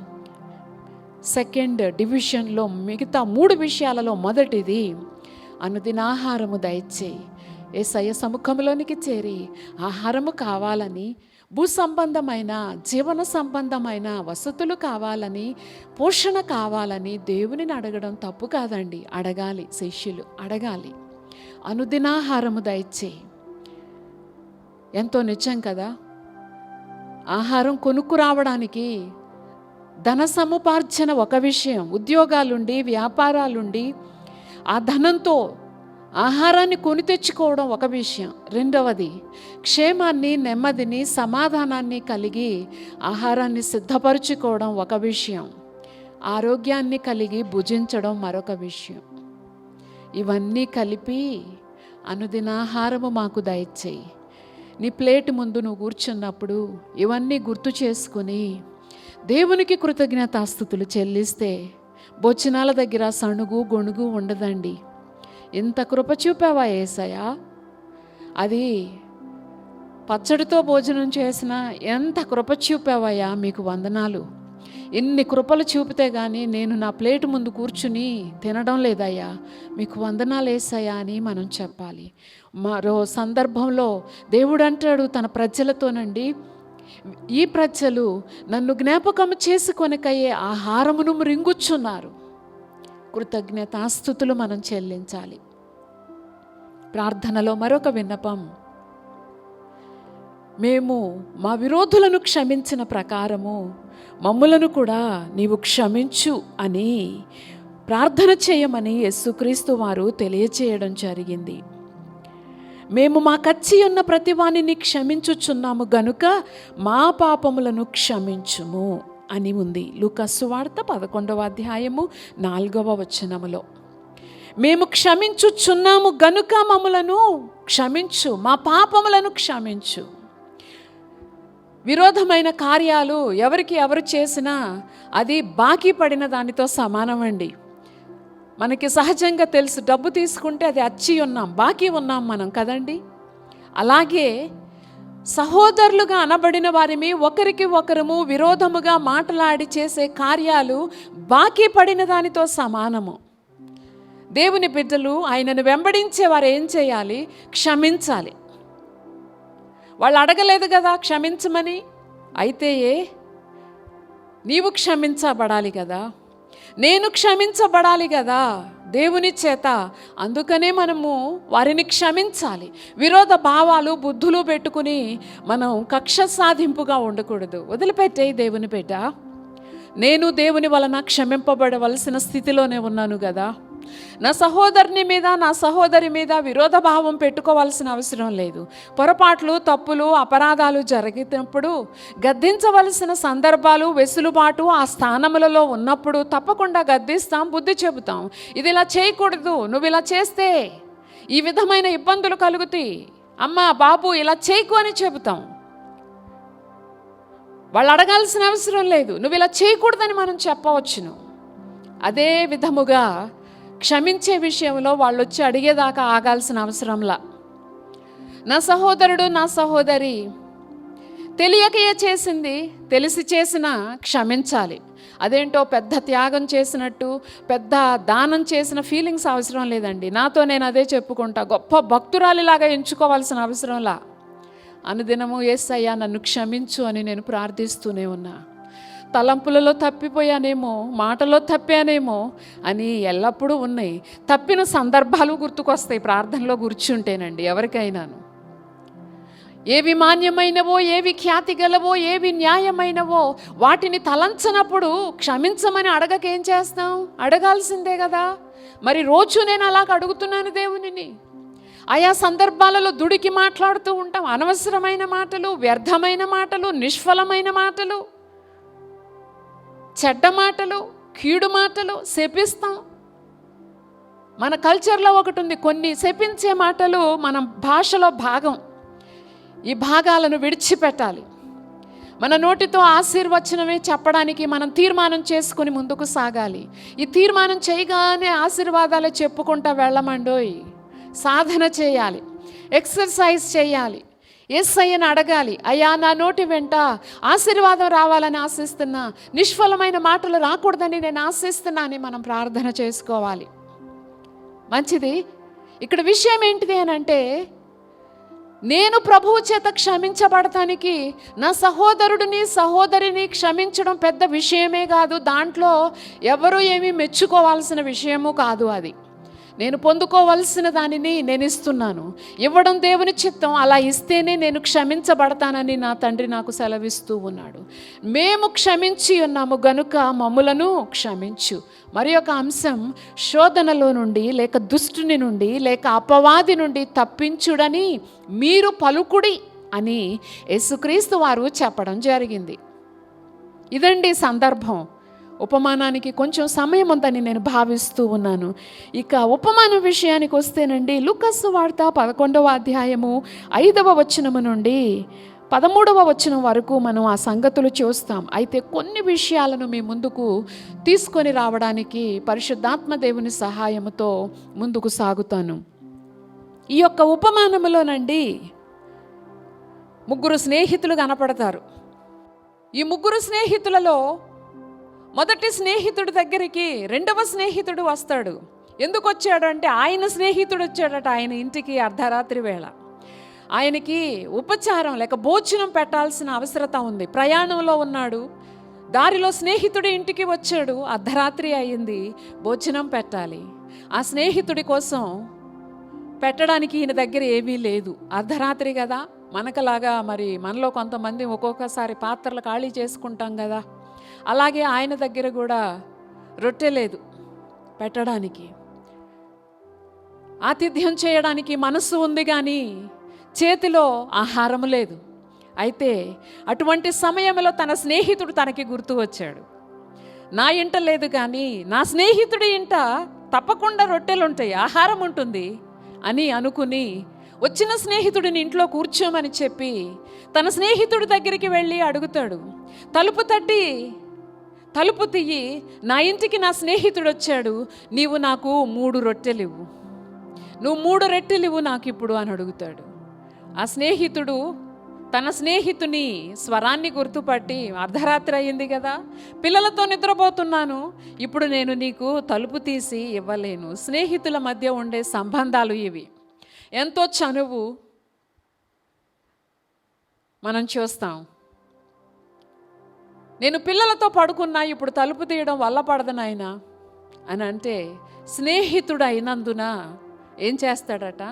సెకండ్ డివిజన్లో మిగతా 3 విషయాలలో మొదటిది, అనుదినాహారము దయచేయి. యేసయ్య సముఖంలోనికి చేరి ఆహారము కావాలని, భూ సంబంధమైన, జీవన సంబంధమైన వసతులు కావాలని, పోషణ కావాలని దేవునిని అడగడం తప్పు కాదండి. అడగాలి, శిష్యులు అడగాలి. అనుదినాహారము దయచేయి. ఎంతో నిజం కదా. ఆహారం కొనుక్కు రావడానికి ధన సముపార్జన ఒక విషయం, ఉద్యోగాలుండి, వ్యాపారాలుండి ఆ ధనంతో ఆహారాన్ని కొని తెచ్చుకోవడం ఒక విషయం. రెండవది, క్షేమాన్ని, నెమ్మదిని, సమాధానాన్ని కలిగి ఆహారాన్ని సిద్ధపరచుకోవడం ఒక విషయం. ఆరోగ్యాన్ని కలిగి భుజించడం మరొక విషయం. ఇవన్నీ కలిపి అనుదినాహారము మాకు దయచేయి. నీ ప్లేట్ ముందు నువ్వు కూర్చున్నప్పుడు ఇవన్నీ గుర్తు చేసుకుని దేవునికి కృతజ్ఞతాస్తుతులు చెల్లిస్తే భోజనాల దగ్గర సణుగు గొణుగు ఉండదండి. ఇంత కృప చూపావా యేసయ్యా? అది పచ్చడితో భోజనం చేసిన ఎంత కృప చూపావయ్యా, మీకు వందనాలు. ఇన్ని కృపలు చూపితే కానీ నేను నా ప్లేట్ ముందు కూర్చుని తినడం లేదయ్యా, మీకు వందనాలు యేసయ్యా అని మనం చెప్పాలి. మరో సందర్భంలో దేవుడు అంటాడు తన ప్రజలతోనండి, ఈ ప్రజలు నన్ను జ్ఞాపకం చేసుకొనకయ్యే ఆహారమును మృంగుచున్నారు. కృతజ్ఞతాస్తుతులు మనం చెల్లించాలి. ప్రార్థనలో మరొక విన్నపం, మేము మా విరోధులను క్షమించిన ప్రకారము మమ్ములను కూడా నీవు క్షమించు అని ప్రార్థన చేయమని యేసుక్రీస్తు వారు తెలియచేయడం జరిగింది. మేము మాకచ్చి ఉన్న ప్రతి వానిని క్షమించుచున్నాము గనుక మా పాపములను క్షమించుము అని ఉంది. లూకా సువార్త 11వ అధ్యాయము 4వ వచనములో. మేము క్షమించుచున్నాము గనుక మమ్ములను క్షమించు, మా పాపములను క్షమించు. విరోధమైన కార్యాలు ఎవరికి ఎవరు చేసినా అది బాకీ పడిన దానితో సమానమండి. మనకి సహజంగా తెలుసు, డబ్బు తీసుకుంటే అది అచ్చి ఉన్నాం, బాకీ ఉన్నాం మనం కదండి. అలాగే సహోదరులుగా అనబడిన వారిని ఒకరికి ఒకరము విరోధముగా మాట్లాడి చేసే కార్యాలు బాకీ పడిన దానితో సమానము. దేవుని బిడ్డలు ఆయనను వెంబడించే వారు ఏం చేయాలి? క్షమించాలి. వాళ్ళు అడగలేదు కదా క్షమించమని, అయితే నీవు క్షమించబడాలి కదా, నేను క్షమించబడాలి కదా దేవుని చేత. అందుకనే మనము వారిని క్షమించాలి. విరోధ భావాలు బుద్ధులు పెట్టుకుని మనం కక్ష సాధింపుగా ఉండకూడదు. వదిలిపెట్టే దేవుని బిడ్డ, నేను దేవుని వలన క్షమింపబడవలసిన స్థితిలోనే ఉన్నాను కదా. నా సహోదరుని మీద నా సహోదరి మీద విరోధ భావం పెట్టుకోవాల్సిన అవసరం లేదు. పొరపాట్లు, తప్పులు, అపరాధాలు జరిగినప్పుడు గద్దించవలసిన సందర్భాలు, వెసులుబాటు ఆ స్థానములలో ఉన్నప్పుడు తప్పకుండా గద్దిస్తాం, బుద్ధి చెబుతాం. ఇది ఇలా చేయకూడదు, నువ్వు ఇలా చేస్తే ఈ విధమైన ఇబ్బందులు కలుగుతాయి, అమ్మ బాబు ఇలా చేయకు అని చెబుతాం. వాళ్ళు అడగాల్సిన అవసరం లేదు, నువ్వు ఇలా చేయకూడదని మనం చెప్పవచ్చును. అదే విధముగా క్షమించే విషయంలో వాళ్ళు వచ్చి అడిగేదాకా ఆగాల్సిన అవసరంలా. నా సహోదరుడు నా సహోదరి తెలియకయే చేసింది, తెలిసి చేసినా క్షమించాలి. అదేంటో పెద్ద త్యాగం చేసినట్టు, పెద్ద దానం చేసిన ఫీలింగ్స్ అవసరం లేదండి. నాతో నేను అదే చెప్పుకుంటా, గొప్ప భక్తురాలిలాగా ఎంచుకోవాల్సిన అవసరంలా. అనుదినము యేసయ్యా నన్ను క్షమించు అని నేను ప్రార్థిస్తూనే ఉన్నా. తలంపులలో తప్పిపోయానేమో, మాటలో తప్పానేమో అని ఎల్లప్పుడూ ఉన్నాయి. తప్పిన సందర్భాలు గుర్తుకొస్తాయి ప్రార్థనలో కూర్చుంటేనండి. ఎవరికైనాను ఏవి మాన్యమైనవో, ఏవి ఖ్యాతి గలవో, ఏవి న్యాయమైనవో వాటిని తలంచనప్పుడు క్షమించమని అడగకేం చేస్తాం? అడగాల్సిందే కదా. మరి రోజు నేను అలాగ అడుగుతున్నాను దేవునిని. ఆయా సందర్భాలలో దుడికి మాట్లాడుతూ ఉంటాం, అనవసరమైన మాటలు, వ్యర్థమైన మాటలు, నిష్ఫలమైన మాటలు, చెడ్డ మాటలు, కీడు మాటలు శపిస్తాం. మన కల్చర్లో ఒకటి ఉంది, కొన్ని శపించే మాటలు మన భాషలో భాగం. ఈ భాగాలను విడిచిపెట్టాలి. మన నోటితో ఆశీర్వచనమే చెప్పడానికి మనం తీర్మానం చేసుకుని ముందుకు సాగాలి. ఈ తీర్మానం చేయగానే ఆశీర్వాదాలు చెప్పుకుంటా వెళ్ళమండోయ్. సాధన చేయాలి, ఎక్సర్సైజ్ చేయాలి, యేసయ్యను అడగాలి. అయ్యా నా నోటి వెంట ఆశీర్వాదం రావాలని ఆశిస్తున్నా, నిష్ఫలమైన మాటలు రాకూడదని నేను ఆశిస్తున్నా అని మనం ప్రార్థన చేసుకోవాలి. మంచిది. ఇక్కడ విషయం ఏంటిది అని అంటే, నేను ప్రభువు చేత క్షమించబడటానికి నా సహోదరుడిని సహోదరిని క్షమించడం పెద్ద విషయమే కాదు. దాంట్లో ఎవరు ఏమీ మెచ్చుకోవాల్సిన విషయము కాదు. అది నేను పొందుకోవలసిన దానిని నేను ఇస్తున్నాను. ఇవ్వడం దేవుని చిత్తం. అలా ఇస్తేనే నేను క్షమించబడతానని నా తండ్రి నాకు సెలవిస్తూ ఉన్నాడు. మేము క్షమించి ఉన్నాము గనుక మమ్ములను క్షమించు. మరి ఒక అంశం, శోధనలో నుండి లేక దుష్టుని నుండి లేక అపవాది నుండి తప్పించుడని మీరు పలుకుడి అని యేసుక్రీస్తు వారు చెప్పడం జరిగింది. ఇదండి సందర్భం. ఉపమానానికి కొంచెం సమయం ఉందని నేను భావిస్తూ ఉన్నాను. ఇక ఉపమానం విషయానికి వస్తేనండి, లూకా సువార్త 11వ అధ్యాయము 5వ వచనము నుండి 13వ వచనం వరకు మనం ఆ సంగతులు చూస్తాం. అయితే కొన్ని విషయాలను మీ ముందుకు తీసుకొని రావడానికి పరిశుద్ధాత్మ దేవుని సహాయముతో ముందుకు సాగుతాను. ఈ యొక్క ఉపమానములోనండి 3 స్నేహితులు కనపడతారు. ఈ 3 స్నేహితులలో మొదటి స్నేహితుడి దగ్గరికి 2వ స్నేహితుడు వస్తాడు. ఎందుకు వచ్చాడు అంటే, ఆయన స్నేహితుడు వచ్చాడట ఆయన ఇంటికి అర్ధరాత్రి వేళ. ఆయనకి ఉపచారం లేక భోజనం పెట్టాల్సిన అవసరత ఉంది. ప్రయాణంలో ఉన్నాడు, దారిలో స్నేహితుడి ఇంటికి వచ్చాడు, అర్ధరాత్రి అయింది, భోజనం పెట్టాలి. ఆ స్నేహితుడి కోసం పెట్టడానికి ఈయన దగ్గర ఏమీ లేదు. అర్ధరాత్రి కదా, మనకలాగా మరి మనలో కొంతమంది ఒక్కొక్కసారి పాత్రలు ఖాళీ చేసుకుంటాం కదా, అలాగే ఆయన దగ్గర కూడా రొట్టె లేదు పెట్టడానికి. ఆతిథ్యం చేయడానికి మనస్సు ఉంది కానీ చేతిలో ఆహారం లేదు. అయితే అటువంటి సమయంలో తన స్నేహితుడు తనకి గుర్తు వచ్చాడు. నా ఇంట లేదు కానీ నా స్నేహితుడి ఇంట తప్పకుండా రొట్టెలు ఉంటాయి, ఆహారం ఉంటుంది అని అనుకుని వచ్చిన స్నేహితుడిని ఇంట్లో కూర్చోమని చెప్పి తన స్నేహితుడి దగ్గరికి వెళ్ళి అడుగుతాడు. తలుపు తట్టి తలుపు తీయి, నా ఇంటికి నా స్నేహితుడు వచ్చాడు, నీవు నాకు 3 రొట్టెలు ఇవ్వు, నువ్వు 3 రొట్టెలు ఇవ్వు నాకు ఇప్పుడు అని అడుగుతాడు. ఆ స్నేహితుడు తన స్నేహితుని స్వరాన్ని గుర్తుపట్టి, అర్ధరాత్రి అయింది కదా, పిల్లలతో నిద్రపోతున్నాను, ఇప్పుడు నేను నీకు తలుపు తీసి ఇవ్వలేను. స్నేహితుల మధ్య ఉండే సంబంధాలు ఇవి. ఎంతో చనువు మనం చూస్తాం. నేను పిల్లలతో పడుకున్నా, ఇప్పుడు తలుపు తీయడం వల్ల పడదు నాయనా అని అంటే, స్నేహితుడు అయినందున ఏం చేస్తాడట?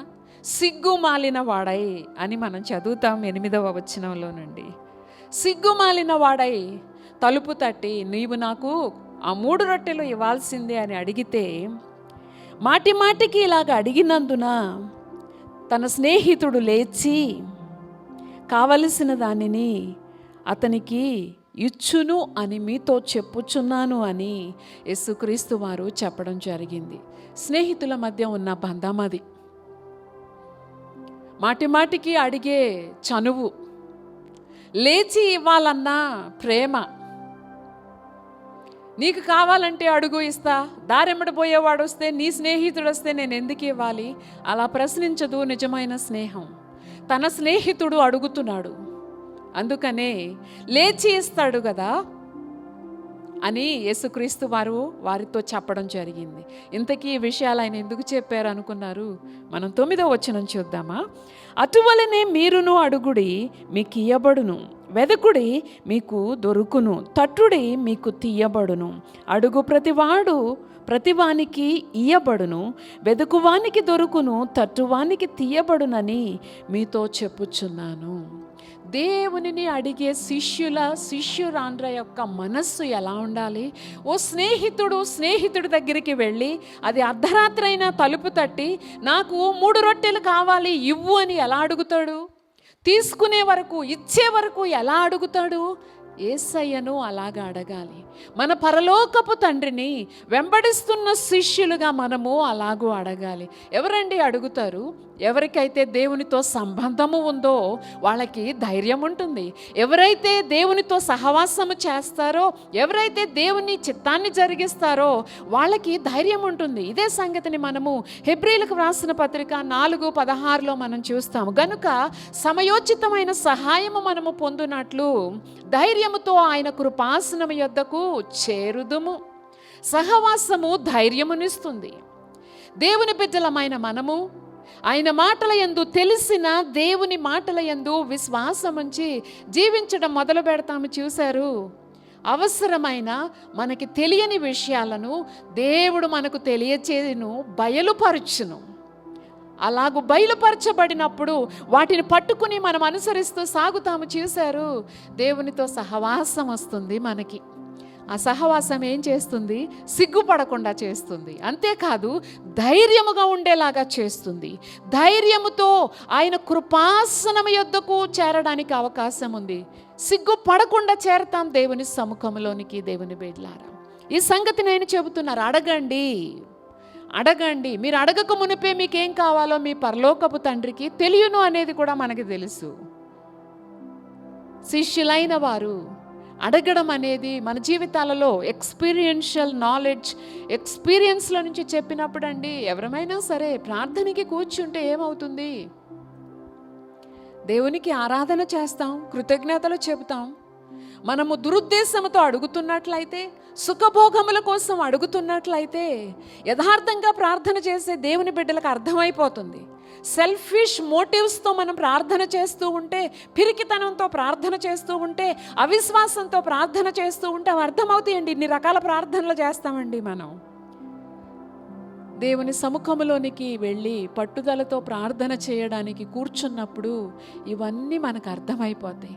సిగ్గుమాలిన వాడై అని మనం చదువుతాం 8వ వచనంలో నుండి. సిగ్గుమాలిన వాడై తలుపు తట్టి నీవు నాకు ఆ 3 రొట్టెలు ఇవ్వాల్సిందే అని అడిగితే, మాటి మాటికి ఇలాగ అడిగినందున తన స్నేహితుడు లేచి కావలసిన దానిని అతనికి ఇచ్చును అని మీతో చెప్పుచున్నాను అని యేసుక్రీస్తు వారు చెప్పడం జరిగింది. స్నేహితుల మధ్య ఉన్న బంధం అది. మాటి మాటికి అడిగే చనువు, లేచి ఇవ్వాలన్న ప్రేమ. నీకు కావాలంటే అడుగు ఇస్తా, దారెమ్మడి పోయేవాడు వస్తే, నీ స్నేహితుడు వస్తే నేను ఎందుకు ఇవ్వాలి అలా ప్రశ్నించదు నిజమైన స్నేహం. తన స్నేహితుడు అడుగుతున్నాడు, అందుకనే లేచి ఇస్తాడు కదా అని యేసుక్రీస్తు వారు వారితో చెప్పడం జరిగింది. ఇంతకీ ఈ విషయాలు ఆయన ఎందుకు చెప్పారు అనుకున్నారు? మనం 9వ వచనం చూద్దామా? అటువలనే మీరును అడుగుడి మీకు ఇయ్యబడును, వెదకుడి మీకు దొరుకును, తట్టుడి మీకు తీయబడును. అడుగు ప్రతివానికి ఇయ్యబడును, వెదుకువానికి దొరుకును, తట్టువానికి తీయబడునని మీతో చెప్పుచున్నాను. దేవునిని అడిగే శిష్యురాండ్ర యొక్క మనస్సు ఎలా ఉండాలి? ఓ స్నేహితుడి దగ్గరికి వెళ్ళి, అది అర్ధరాత్రి అయినా తలుపు తట్టి నాకు 3 రొట్టెలు కావాలి ఇవ్వు అని ఎలా అడుగుతాడు? తీసుకునే వరకు, ఇచ్చే వరకు ఎలా అడుగుతాడు? యేసయ్యను అలాగా అడగాలి. మన పరలోకపు తండ్రిని వెంబడిస్తున్న శిష్యులుగా మనము అలాగూ అడగాలి. ఎవరండి అడుగుతారు? ఎవరికైతే దేవునితో సంబంధము ఉందో వాళ్ళకి ధైర్యం ఉంటుంది. ఎవరైతే దేవునితో సహవాసము చేస్తారో, ఎవరైతే దేవుని చిత్తాన్ని జరిగిస్తారో వాళ్ళకి ధైర్యం ఉంటుంది. ఇదే సంగతిని మనము హెబ్రీలకు వ్రాసిన పత్రిక 4:16లో మనం చూస్తాము. గనుక సమయోచితమైన సహాయము మనము పొందునట్లు ధైర్యముతో ఆయన కృపాసనము యొద్దకు చేరుదుము. సహవాసము ధైర్యమునిస్తుంది. దేవుని బిడ్డలమైన మనము ఆయన మాటల యందు, తెలిసిన దేవుని మాటల యందు విశ్వాసముంచి జీవించడం మొదలు పెడతాము. చూశారు, అవసరమైన మనకి తెలియని విషయాలను దేవుడు మనకు తెలియచేయును, బయలుపరచును. అలాగూ బయలుపరచబడినప్పుడు వాటిని పట్టుకుని మనం అనుసరిస్తూ సాగుతాము. చూశారు, దేవునితో సహవాసం వస్తుంది మనకి. ఆ సహవాసం ఏం చేస్తుంది? సిగ్గుపడకుండా చేస్తుంది. అంతేకాదు ధైర్యముగా ఉండేలాగా చేస్తుంది. ధైర్యముతో ఆయన కృపాసనము యొద్దకు చేరడానికి అవకాశం ఉంది. సిగ్గుపడకుండా చేరతాం దేవుని సముఖంలోనికి. దేవుని బిడ్డలారా, ఈ సంగతి నేను చెబుతున్నారు. అడగండి. మీరు అడగక మునిపే మీకేం కావాలో మీ పరలోకపు తండ్రికి తెలియను అనేది కూడా మనకి తెలుసు. శిష్యులైన వారు అడగడం అనేది మన జీవితాలలో ఎక్స్పీరియన్షియల్ నాలెడ్జ్, ఎక్స్పీరియన్స్లో నుంచి చెప్పినప్పుడు అండి, ఎవరమైనా సరే ప్రార్థనకి కూర్చుంటే ఏమవుతుంది? దేవునికి ఆరాధన చేస్తాం, కృతజ్ఞతలు చెబుతాం. మనము దురుద్దేశంతో అడుగుతున్నట్లయితే, సుఖభోగముల కోసం అడుగుతున్నట్లయితే, యథార్థంగా ప్రార్థన చేసే దేవుని బిడ్డలకు అర్థమైపోతుంది. సెల్ఫిష్ మోటివ్స్తో మనం ప్రార్థన చేస్తూ ఉంటే, పిరికితనంతో ప్రార్థన చేస్తూ ఉంటే, అవిశ్వాసంతో ప్రార్థన చేస్తూ ఉంటే అవి అర్థమవుతాయండి. ఇన్ని రకాల ప్రార్థనలు చేస్తామండి మనం. దేవుని సముఖంలోనికి వెళ్ళి పట్టుదలతో ప్రార్థన చేయడానికి కూర్చున్నప్పుడు ఇవన్నీ మనకు అర్థమైపోతాయి.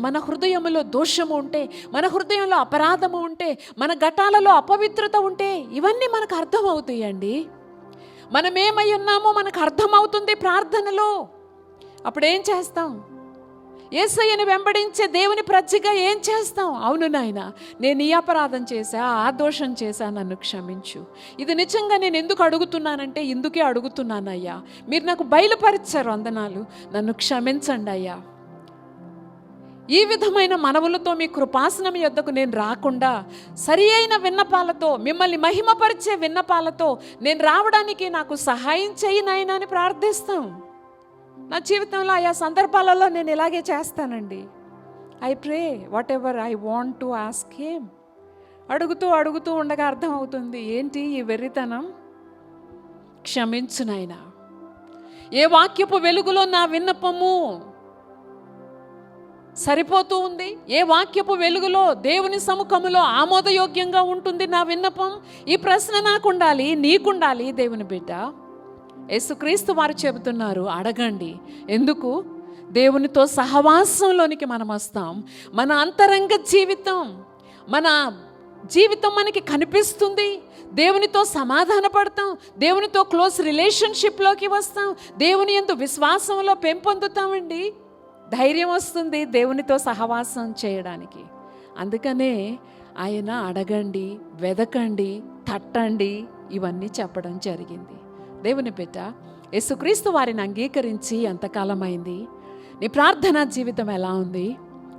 మన హృదయంలో దోషము ఉంటే, మన హృదయంలో అపరాధము ఉంటే, మన ఘటాలలో అపవిత్రత ఉంటే ఇవన్నీ మనకు అర్థమవుతాయండి. మనం ఏమై ఉన్నామో మనకు అర్థమవుతుంది ప్రార్థనలో. అప్పుడు ఏం చేస్తాం? యేసయ్యను వెంబడించే దేవుని ప్రజగా ఏం చేస్తాం? అవును నాయన, నేను ఈ అపరాధం చేశా, ఆ దోషం చేశా, నన్ను క్షమించు. ఇది నిజంగా నేను ఎందుకు అడుగుతున్నానంటే ఇందుకే అడుగుతున్నానయ్యా, మీరు నాకు బయలుపరిచారు, వందనాలు, నన్ను క్షమించండి అయ్యా. ఈ విధమైన మనవులతో మీ కృపాసనం యొద్దకు నేను రాకుండా సరి అయిన విన్నపాలతో, మిమ్మల్ని మహిమపరిచే విన్నపాలతో నేను రావడానికి నాకు సహాయం చేయి నాయనా అని ప్రార్థిస్తాం. నా జీవితంలో ఆయా సందర్భాలలో నేను ఇలాగే చేస్తానండి. I pray what ever I want to ask him. అడుగుతూ ఉండగా అర్థమవుతుంది, ఏంటి ఈ వెర్రితనం? క్షమించు నాయనా. ఏ వాక్యపు వెలుగులో నా విన్నపము సరిపోతూ ఉంది? ఏ వాక్యపు వెలుగులో దేవుని సముఖములో ఆమోదయోగ్యంగా ఉంటుంది నా విన్నపం? ఈ ప్రశ్న నాకుండాలి, నీకుండాలి దేవుని బిడ్డ. యేసుక్రీస్తు వారు చెబుతున్నారు, అడగండి. ఎందుకు? దేవునితో సహవాసంలోనికి మనం వస్తాం. మన అంతరంగ జీవితం, మన జీవితం మనకి కనిపిస్తుంది. దేవునితో సమాధాన పడతాం, దేవునితో క్లోజ్ రిలేషన్షిప్లోకి వస్తాం, దేవుని యందు విశ్వాసంలో పెంపొందుతామండి. ధైర్యం వస్తుంది దేవునితో సహవాసం చేయడానికి. అందుకనే ఆయన అడగండి, వెదకండి, తట్టండి ఇవన్నీ చెప్పడం జరిగింది. దేవుని బిడ్డ, యేసుక్రీస్తు వారిని అంగీకరించి ఎంతకాలమైంది? నీ ప్రార్థనా జీవితం ఎలా ఉంది?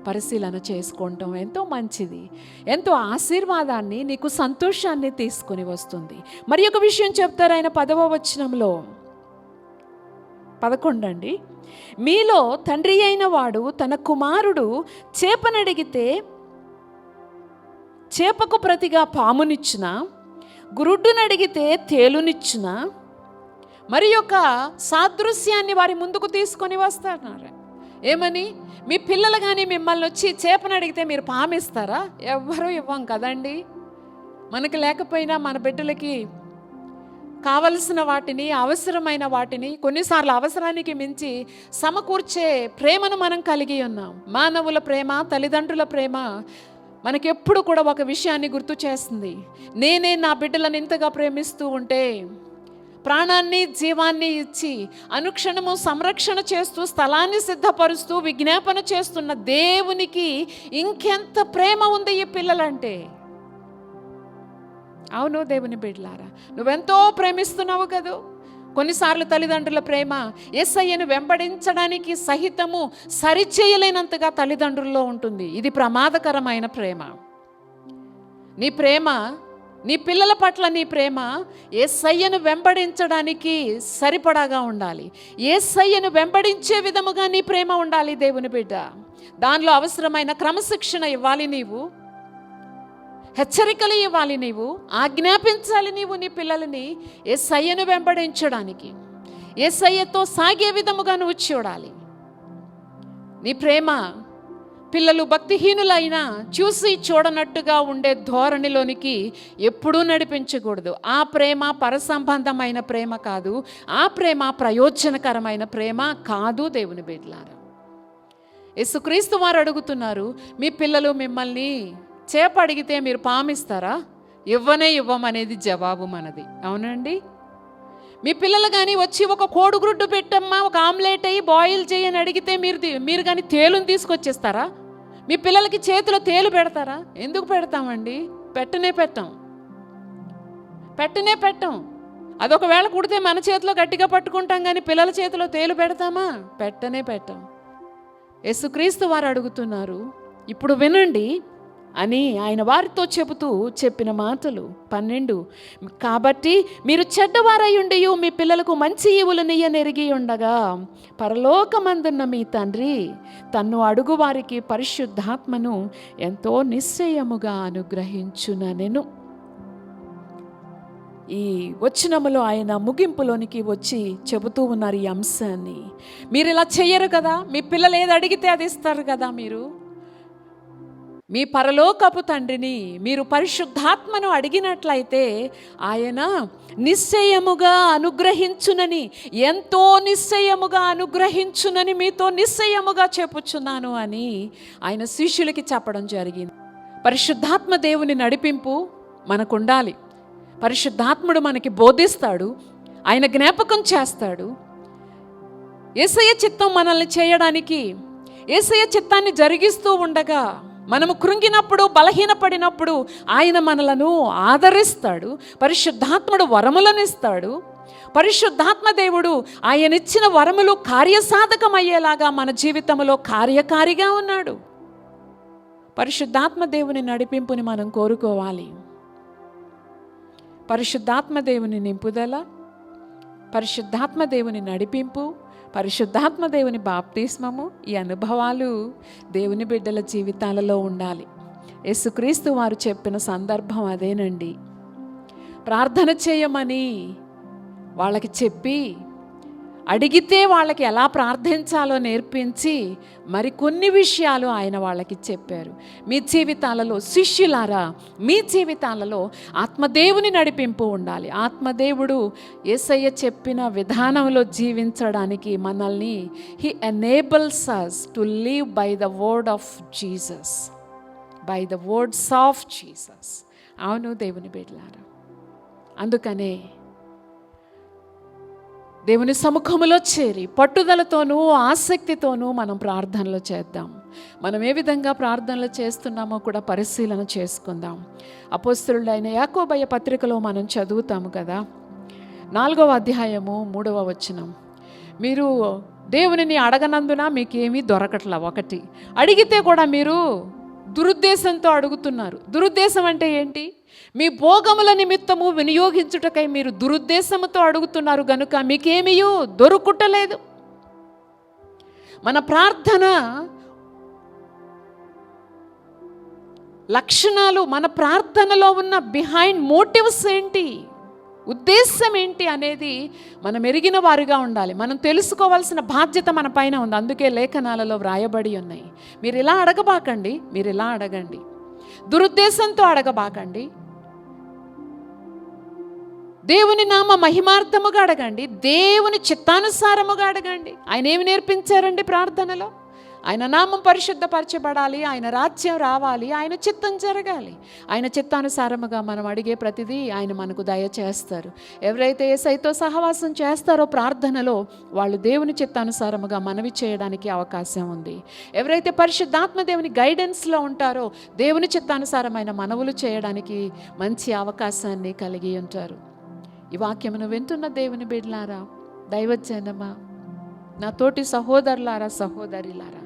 పరిశీలన చేసుకోవటం ఎంతో మంచిది, ఎంతో ఆశీర్వాదాన్ని, నీకు సంతోషాన్ని తీసుకొని వస్తుంది. మరి ఒక విషయం చెప్తారు ఆయన 10వ వచనంలో, 11 అండి. మీలో తండ్రి అయిన వాడు తన కుమారుడు చేపనడిగితే చేపకు ప్రతిగా పామునిచ్చునా, గురుడ్డునడిగితే తేలునిచ్చునా? మరి యొక్క సాదృశ్యాన్ని వారి ముందుకు తీసుకొని వస్తున్నారు. ఏమని? మీ పిల్లలు కానీ మిమ్మల్ని వచ్చి చేపను అడిగితే మీరు పామిస్తారా? ఎవ్వరూ ఇవ్వం కదండి. మనకి లేకపోయినా మన బిడ్డలకి కావలసిన వాటిని, అవసరమైన వాటిని, కొన్నిసార్లు అవసరానికి మించి సమకూర్చే ప్రేమను మనం కలిగి ఉన్నాం. మానవుల ప్రేమ, తల్లిదండ్రుల ప్రేమ మనకెప్పుడు కూడా ఒక విషయాన్ని గుర్తు చేస్తుంది. నేనే నా బిడ్డలను ఇంతగా ప్రేమిస్తూ ఉంటే, ప్రాణాన్ని, జీవాన్ని ఇచ్చి అనుక్షణము సంరక్షణ చేస్తూ, స్థలాన్ని సిద్ధపరుస్తూ, విజ్ఞాపన చేస్తున్న దేవునికి ఇంకెంత ప్రేమ ఉంది ఈ పిల్లలంటే. అవును దేవుని బిడ్డలారా, నువ్వెంతో ప్రేమిస్తున్నావు కదూ. కొన్నిసార్లు తల్లిదండ్రుల ప్రేమ యేసయ్యను వెంబడించడానికి సహితము సరిచేయలేనంతగా తల్లిదండ్రుల్లో ఉంటుంది. ఇది ప్రమాదకరమైన ప్రేమ. నీ ప్రేమ, నీ పిల్లల పట్ల నీ ప్రేమ యేసయ్యను వెంబడించడానికి సరిపడాగా ఉండాలి. యేసయ్యను వెంబడించే విధముగా నీ ప్రేమ ఉండాలి దేవుని బిడ్డ. దానిలో అవసరమైన క్రమశిక్షణ ఇవ్వాలి నీవు, హెచ్చరికలు ఇవ్వాలి నీవు, ఆజ్ఞాపించాలి నీవు నీ పిల్లలని యేసయ్యను వెంబడించడానికి. యేసయ్యతో సాగే విధముగా నువ్వు చూడాలి. నీ ప్రేమ పిల్లలు భక్తిహీనులైనా చూసి చూడనట్టుగా ఉండే ధోరణిలోనికి ఎప్పుడూ నడిపించకూడదు. ఆ ప్రేమ పరసంబంధమైన ప్రేమ కాదు, ఆ ప్రేమ ప్రయోజనకరమైన ప్రేమ కాదు దేవుని బిడ్డలారా. యేసుక్రీస్తు వారు అడుగుతున్నారు, మీ పిల్లలు మిమ్మల్ని చేప అడిగితే మీరు పామిస్తారా? ఇవ్వమనేది జవాబు మనది. అవునండి. మీ పిల్లలు కానీ వచ్చి ఒక కోడిగుడ్డు పెట్టమ్మా, ఒక ఆమ్లెట్ అయ్యి బాయిల్ చేయని అడిగితే మీరు కానీ తేలుని తీసుకొచ్చేస్తారా? మీ పిల్లలకి చేతిలో తేలు పెడతారా? ఎందుకు పెడతామండి? పెట్టనే పెట్టం. అదొకవేళ కుడితే మన చేతిలో గట్టిగా పట్టుకుంటాం, కానీ పిల్లల చేతిలో తేలు పెడతామా? పెట్టం. యేసుక్రీస్తు వారు అడుగుతున్నారు, ఇప్పుడు వినండి అని ఆయన వారితో చెబుతూ చెప్పిన మాటలు 12. కాబట్టి మీరు చెడ్డవారై ఉండి మీ పిల్లలకు మంచి ఈవులనియ్యనెరిగి ఉండగా పరలోకమందున్న మీ తండ్రి తన్ను అడుగు వారికి పరిశుద్ధాత్మను ఎంతో నిశ్చయముగా అనుగ్రహించుననెను. ఈ వచనములో ఆయన ముగింపులోనికి వచ్చి చెబుతూ ఉన్నారు ఈ అంశాన్ని. మీరు ఇలా చెయ్యరు కదా, మీ పిల్లలు ఏది అడిగితే అది ఇస్తారు కదా. మీరు మీ పరలోకపు తండ్రిని మీరు పరిశుద్ధాత్మను అడిగినట్లయితే ఆయన నిశ్చయముగా అనుగ్రహించునని, ఎంతో నిశ్చయముగా అనుగ్రహించునని మీతో నిశ్చయముగా చెప్పుచున్నాను అని ఆయన శిష్యులకి చెప్పడం జరిగింది. పరిశుద్ధాత్మ దేవుని నడిపింపు మనకుండాలి. పరిశుద్ధాత్ముడు మనకి బోధిస్తాడు. ఆయన జ్ఞాపకం చేస్తాడు. యేసయ్య చిత్తం మనల్ని చేయడానికి, యేసయ్య చిత్తాన్ని జరిగిస్తూ ఉండగా మనము కృంగినప్పుడు, బలహీనపడినప్పుడు ఆయన మనలను ఆదరిస్తాడు. పరిశుద్ధాత్ముడు వరములను ఇస్తాడు. పరిశుద్ధాత్మ దేవుడు ఆయనిచ్చిన వరములు కార్యసాధకమయ్యేలాగా మన జీవితంలో కార్యకారిగా ఉన్నాడు. పరిశుద్ధాత్మ దేవుని నడిపింపుని మనం కోరుకోవాలి. పరిశుద్ధాత్మ దేవుని నింపుదల, పరిశుద్ధాత్మ దేవుని నడిపింపు, పరిశుద్ధాత్మ దేవుని బాప్తిస్మము, ఈ అనుభవాలు దేవుని బిడ్డల జీవితాలలో ఉండాలి. యేసుక్రీస్తు వారు చెప్పిన సందర్భం అదేనండి. ప్రార్థన చేయమని వాళ్ళకి చెప్పి, అడిగితే వాళ్ళకి ఎలా ప్రార్థించాలో నేర్పించి మరికొన్ని విషయాలు ఆయన వాళ్ళకి చెప్పారు. మీ జీవితాలలో శిష్యులారా, మీ జీవితాలలో ఆత్మదేవుని నడిపింపు ఉండాలి. ఆత్మదేవుడు యేసయ్య చెప్పిన విధానంలో జీవించడానికి మనల్ని he enables us to live by the word of Jesus, by the words of Jesus. అవును దేవుని బిడ్డలారా, అందుకనే దేవుని సముఖములో చేరి పట్టుదలతోనూ ఆసక్తితోనూ మనం ప్రార్థనలు చేద్దాం. మనం ఏ విధంగా ప్రార్థనలు చేస్తున్నామో కూడా పరిశీలన చేసుకుందాం. అపోస్తలుడైన యాకోబయ్య పత్రికలో మనం చదువుతాము కదా, 4వ అధ్యాయము 3వ వచనం. మీరు దేవునిని అడగనందున మీకేమీ దొరకట్లా. ఒకటి, అడిగితే కూడా మీరు దురుద్దేశంతో అడుగుతున్నారు. దురుద్దేశం అంటే ఏంటి? మీ భోగముల నిమిత్తము వినియోగించుటకై మీరు దురుద్దేశముతో అడుగుతున్నారు గనుక మీకేమీయూ దొరుకుటలేదు. మన ప్రార్థన లక్షణాలు, మన ప్రార్థనలో ఉన్న బిహైండ్ మోటివ్స్ ఏంటి, ఉద్దేశం ఏంటి అనేది మనం ఎరిగిన వారుగా ఉండాలి. మనం తెలుసుకోవాల్సిన బాధ్యత మన పైన ఉంది. అందుకే లేఖనాలలో వ్రాయబడి ఉన్నాయి, మీరు ఇలా అడగబాకండి, మీరు ఇలా అడగండి, దురుద్దేశంతో అడగబాకండి, దేవుని నామ మహిమార్థముగా అడగండి, దేవుని చిత్తానుసారముగా అడగండి. ఆయన ఏమి నేర్పించారండి ప్రార్థనలో? ఆయన నామం పరిశుద్ధపరచబడాలి, ఆయన రాజ్యం రావాలి, ఆయన చిత్తం జరగాలి. ఆయన చిత్తానుసారముగా మనం అడిగే ప్రతిదీ ఆయన మనకు దయచేస్తారు. ఎవరైతే యేసయ్యతో సహవాసం చేస్తారో ప్రార్థనలో, వాళ్ళు దేవుని చిత్తానుసారముగా మనవి చేయడానికి అవకాశం ఉంది. ఎవరైతే పరిశుద్ధాత్మ దేవుని గైడెన్స్లో ఉంటారో దేవుని చిత్తానుసారమైన మనవులు చేయడానికి మంచి అవకాశాన్ని కలిగి ఉంటారు. ఈ వాక్యమును వింటున్న దేవుని బిడ్డలారా, దైవజనమా, నా తోటి సహోదరులారా, సహోదరిలారా,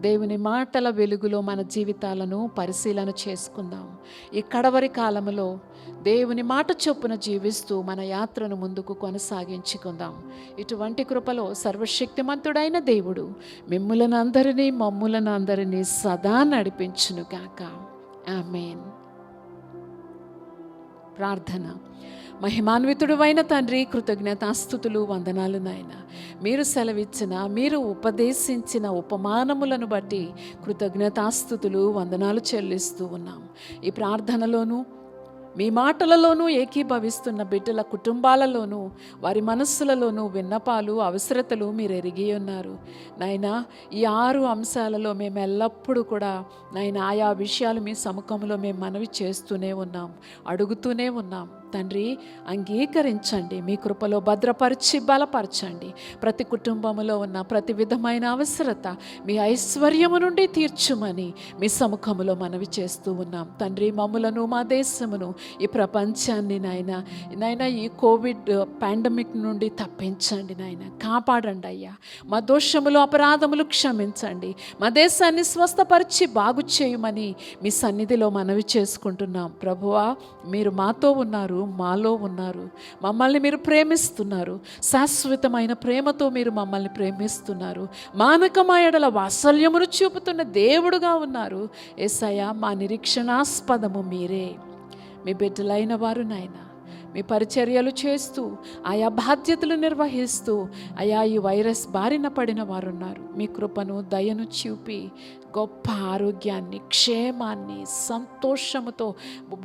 దేవుని మాటల వెలుగులో మన జీవితాలను పరిశీలన చేసుకుందాం. ఈ కడవరి కాలంలో దేవుని మాట చొప్పున జీవిస్తూ మన యాత్రను ముందుకు కొనసాగించుకుందాం. ఇటువంటి కృపలో సర్వశక్తిమంతుడైన దేవుడు మిమ్ములను అందరినీ, మమ్ములను అందరినీ సదా నడిపించును గాక. ఆమేన్. ప్రార్థన. మహిమాన్వితుడువైన తండ్రి, కృతజ్ఞతాస్తుతులు, వందనాలు నాయన. మీరు సెలవిచ్చిన, మీరు ఉపదేశించిన ఉపమానములను బట్టి కృతజ్ఞతాస్తుతులు, వందనాలు చెల్లిస్తూ ఉన్నాం. ఈ ప్రార్థనలోనూ మీ మాటలలోనూ ఏకీభవిస్తున్న బిడ్డల కుటుంబాలలోనూ వారి మనస్సులలోనూ విన్నపాలు, అవసరతలు మీరు ఎరిగి ఉన్నారు నాయనా. ఈ 6 అంశాలలో మేము ఎల్లప్పుడూ కూడా నాయన ఆయా విషయాలు మీ సముఖంలో మేము మనవి చేస్తూనే ఉన్నాం, అడుగుతూనే ఉన్నాం. తండ్రి, అంగీకరించండి, మీ కృపలో భద్రపరిచి బలపరచండి. ప్రతి కుటుంబంలో ఉన్న ప్రతి విధమైన అవసరత మీ ఐశ్వర్యము నుండి తీర్చుమని మీ సముఖములో మనవి చేస్తూ ఉన్నాం. తండ్రి, మమ్ములను, మా దేశమును, ఈ ప్రపంచాన్ని నాయన ఈ కోవిడ్ పాండమిక్ నుండి తప్పించండి నాయన, కాపాడండి అయ్యా. మా దోషములు, అపరాధములు క్షమించండి. మా దేశాన్ని స్వస్థపరిచి బాగు చేయమని మీ సన్నిధిలో మనవి చేసుకుంటున్నాం. ప్రభువా, మీరు మాతో ఉన్నారు, మాలో ఉన్నారు. మమ్మల్ని మీరు ప్రేమిస్తున్నారు. శాశ్వతమైన ప్రేమతో మీరు మమ్మల్ని ప్రేమిస్తున్నారు. మానకమా ఎడల వాత్సల్యమును చూపుతున్న దేవుడుగా ఉన్నారు. యేసయ్యా, మా నిరీక్షణాస్పదము మీరే. మీ బిడ్డలైన వారు నాయన మీ పరిచర్యలు చేస్తూ, ఆయా బాధ్యతలు నిర్వహిస్తూ, ఆయా ఈ వైరస్ బారిన పడిన వారు ఉన్నారు. మీ కృపను, దయను చూపి గొప్ప ఆరోగ్యాన్ని, క్షేమాన్ని, సంతోషముతో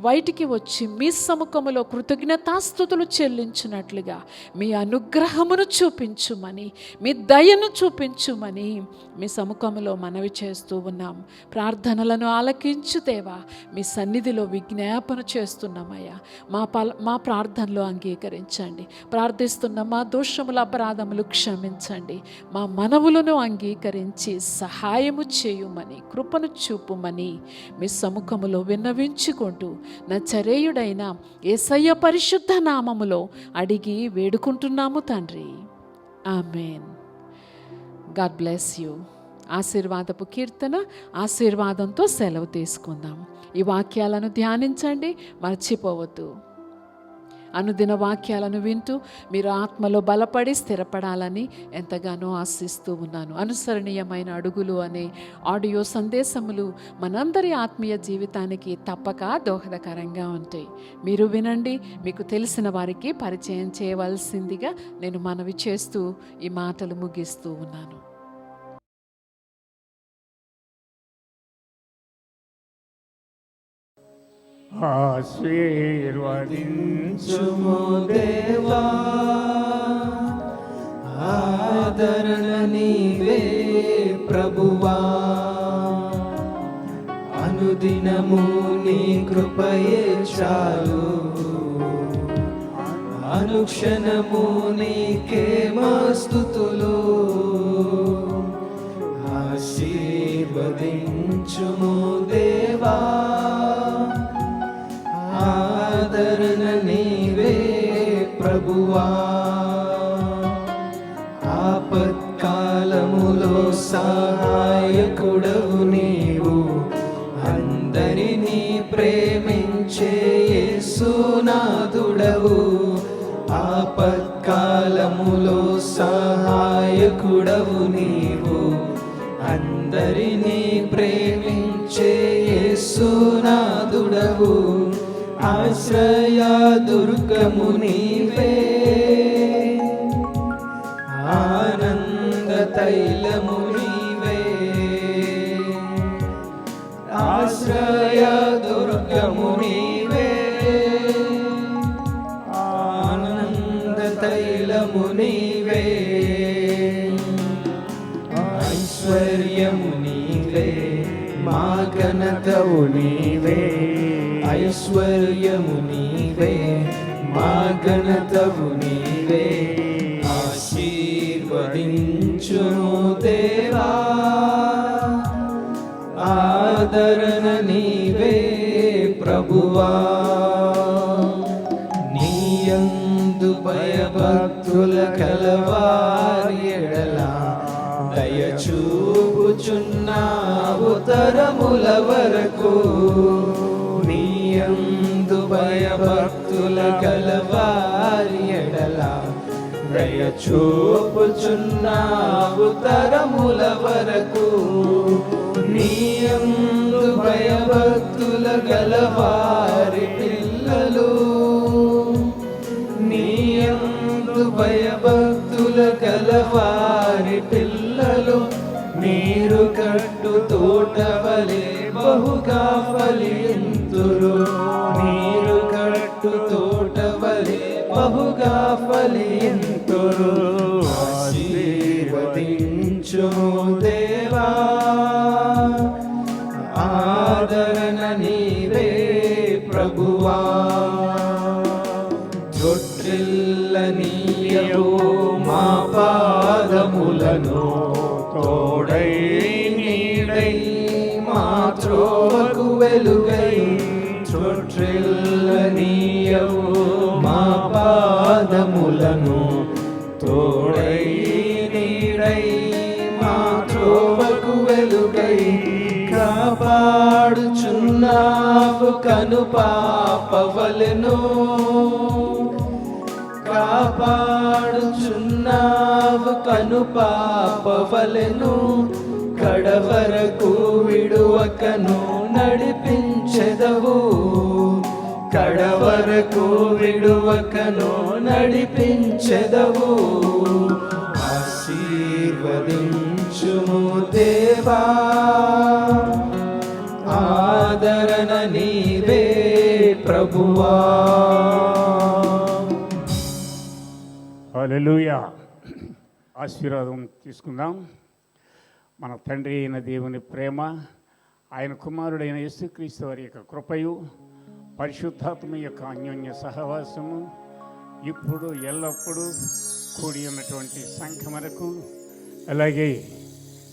బయటికి వచ్చి మీ సముఖములో కృతజ్ఞతాస్తుతులు చెల్లించినట్లుగా మీ అనుగ్రహమును చూపించుమని, మీ దయను చూపించుమని మీ సముఖములో మనవి చేస్తూ ఉన్నాం. ప్రార్థనలను ఆలకించు దేవా, మీ సన్నిధిలో విజ్ఞాపన చేస్తున్నామయ్యా. మా ప్రార్థనలో అంగీకరించండి. ప్రార్థిస్తున్న మా దోషముల అపరాధములు క్షమించండి. మా మనవులను అంగీకరించి సహాయము చేయుమని, కృపను చూపుమని మీ సముఖములో విన్నవించుకుంటూ నజరేయుడైన యేసయ్య పరిశుద్ధ నామములో అడిగి వేడుకుంటున్నాము తండ్రి. ఆమేన్. God bless you. ఆశీర్వాదపు కీర్తన, ఆశీర్వాదంతో సెలవు తీసుకుందాం. ఈ వాక్యాలను ధ్యానించండి, మర్చిపోవద్దు. అనుదిన వాక్యాలను వింటూ మీరు ఆత్మలో బలపడి స్థిరపడాలని ఎంతగానో ఆశిస్తూ ఉన్నాను. అనుసరణీయమైన అడుగులు అనే ఆడియో సందేశములు మనందరి ఆత్మీయ జీవితానికి తప్పక దోహదకరంగా ఉంటాయి. మీరు వినండి, మీకు తెలిసిన వారికి పరిచయం చేయవలసిందిగా నేను మనవి చేస్తూ ఈ మాటలు ముగిస్తూ ఉన్నాను. ఆశీర్వదించుము దేవా, ఆదరణ నీవే ప్రభువా, అనుదినము నీ కృపయే చాలు, అనుక్షణము నీకే మా స్తుతులు. ఆశీర్వదించుము దేవా, ఆదరణ నీవే ప్రభువా, ఆపత్కాలములో సహాయకుడవు నీవు, అందరినీ ప్రేమించే యేసునాథుడవు. ఆపత్కాలములో సహాయకుడవు నీవు, అందరినీ ప్రేమించే యేసునాథుడవు. ఆశ్రయ దుర్గము నీవే, ఆనంద తైలము నీవే, ఆశ్రయ దుర్గము నీవే, ఆనంద తైలము నీవే, ఐశ్వర్యము నీవే, మా ఘనతవు నీవే, ఐశ్వర్యము నీవే, మా ఘనతవు నీవే. ఆశీర్వదించుము దేవా, ఆదరణ నీవే ప్రభువా, నీయందు భయభక్తుల కలవారి ఎడల దయచూపుచున్నావు తరముల వరకు. నీయందు భయభక్తుల కలవారి ఎడల దయచూపుచున్నావు తరముల వరకు. నీయందు భయభక్తుల గలవారి పిల్లలు, నీయందు భయభక్తుల గలవారి పిల్లలు నీరు కట్టు తోటవలే బహుగా ఫలింతురు, నీరు కట్టు తోటవలే బహుగా ఫలింతురు. ఆశీర్వదించుము దేవా, ఆదరణ నీవే ప్రభువా, తొట్టిల్లనీయవు మా పాదములను, తోడై నీడై మా త్రోవకు వెలుగై. తొట్టిల్లనీయవు మా పాదములను, తోడై నీడై మా త్రోవకు వెలుగై. కాపాడుచున్నావు కను పాపవలెను, కాపాడుచున్నావు కను పాపవలెను. కడవరకు విడువకను నడిపించెదవు, కడవరకు విడువకను నడిపించెదవు. ఆశీర్వదించుము దేవా, ఆదరణ నీవే ప్రభువా. హల్లెలూయా. ఆశీర్వాదం తీసుకుందాం. మన తండ్రి అయిన దేవుని ప్రేమ, ఆయన కుమారుడైన యేసుక్రీస్తు వారి యొక్క కృపయు, పరిశుద్ధాత్మ యొక్క అన్యోన్య సహవాసము ఇప్పుడు ఎల్లప్పుడూ కూడి ఉన్నటువంటి సంఘమునకు, అలాగే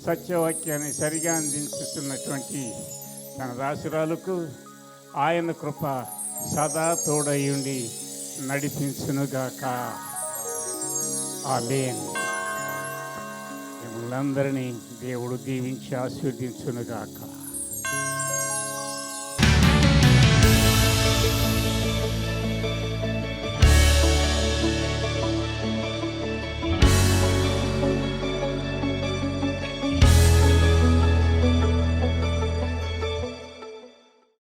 సత్యవాక్యాన్ని సరిగా అందించుతున్నటువంటి తన దాసురాలకు ఆయన కృప సదా తోడయుండి నడిపించునుగాక. ఆమేన్. మిమ్మల్ని అందరినీ దేవుడు దీవించి ఆశీర్వదించునుగాక.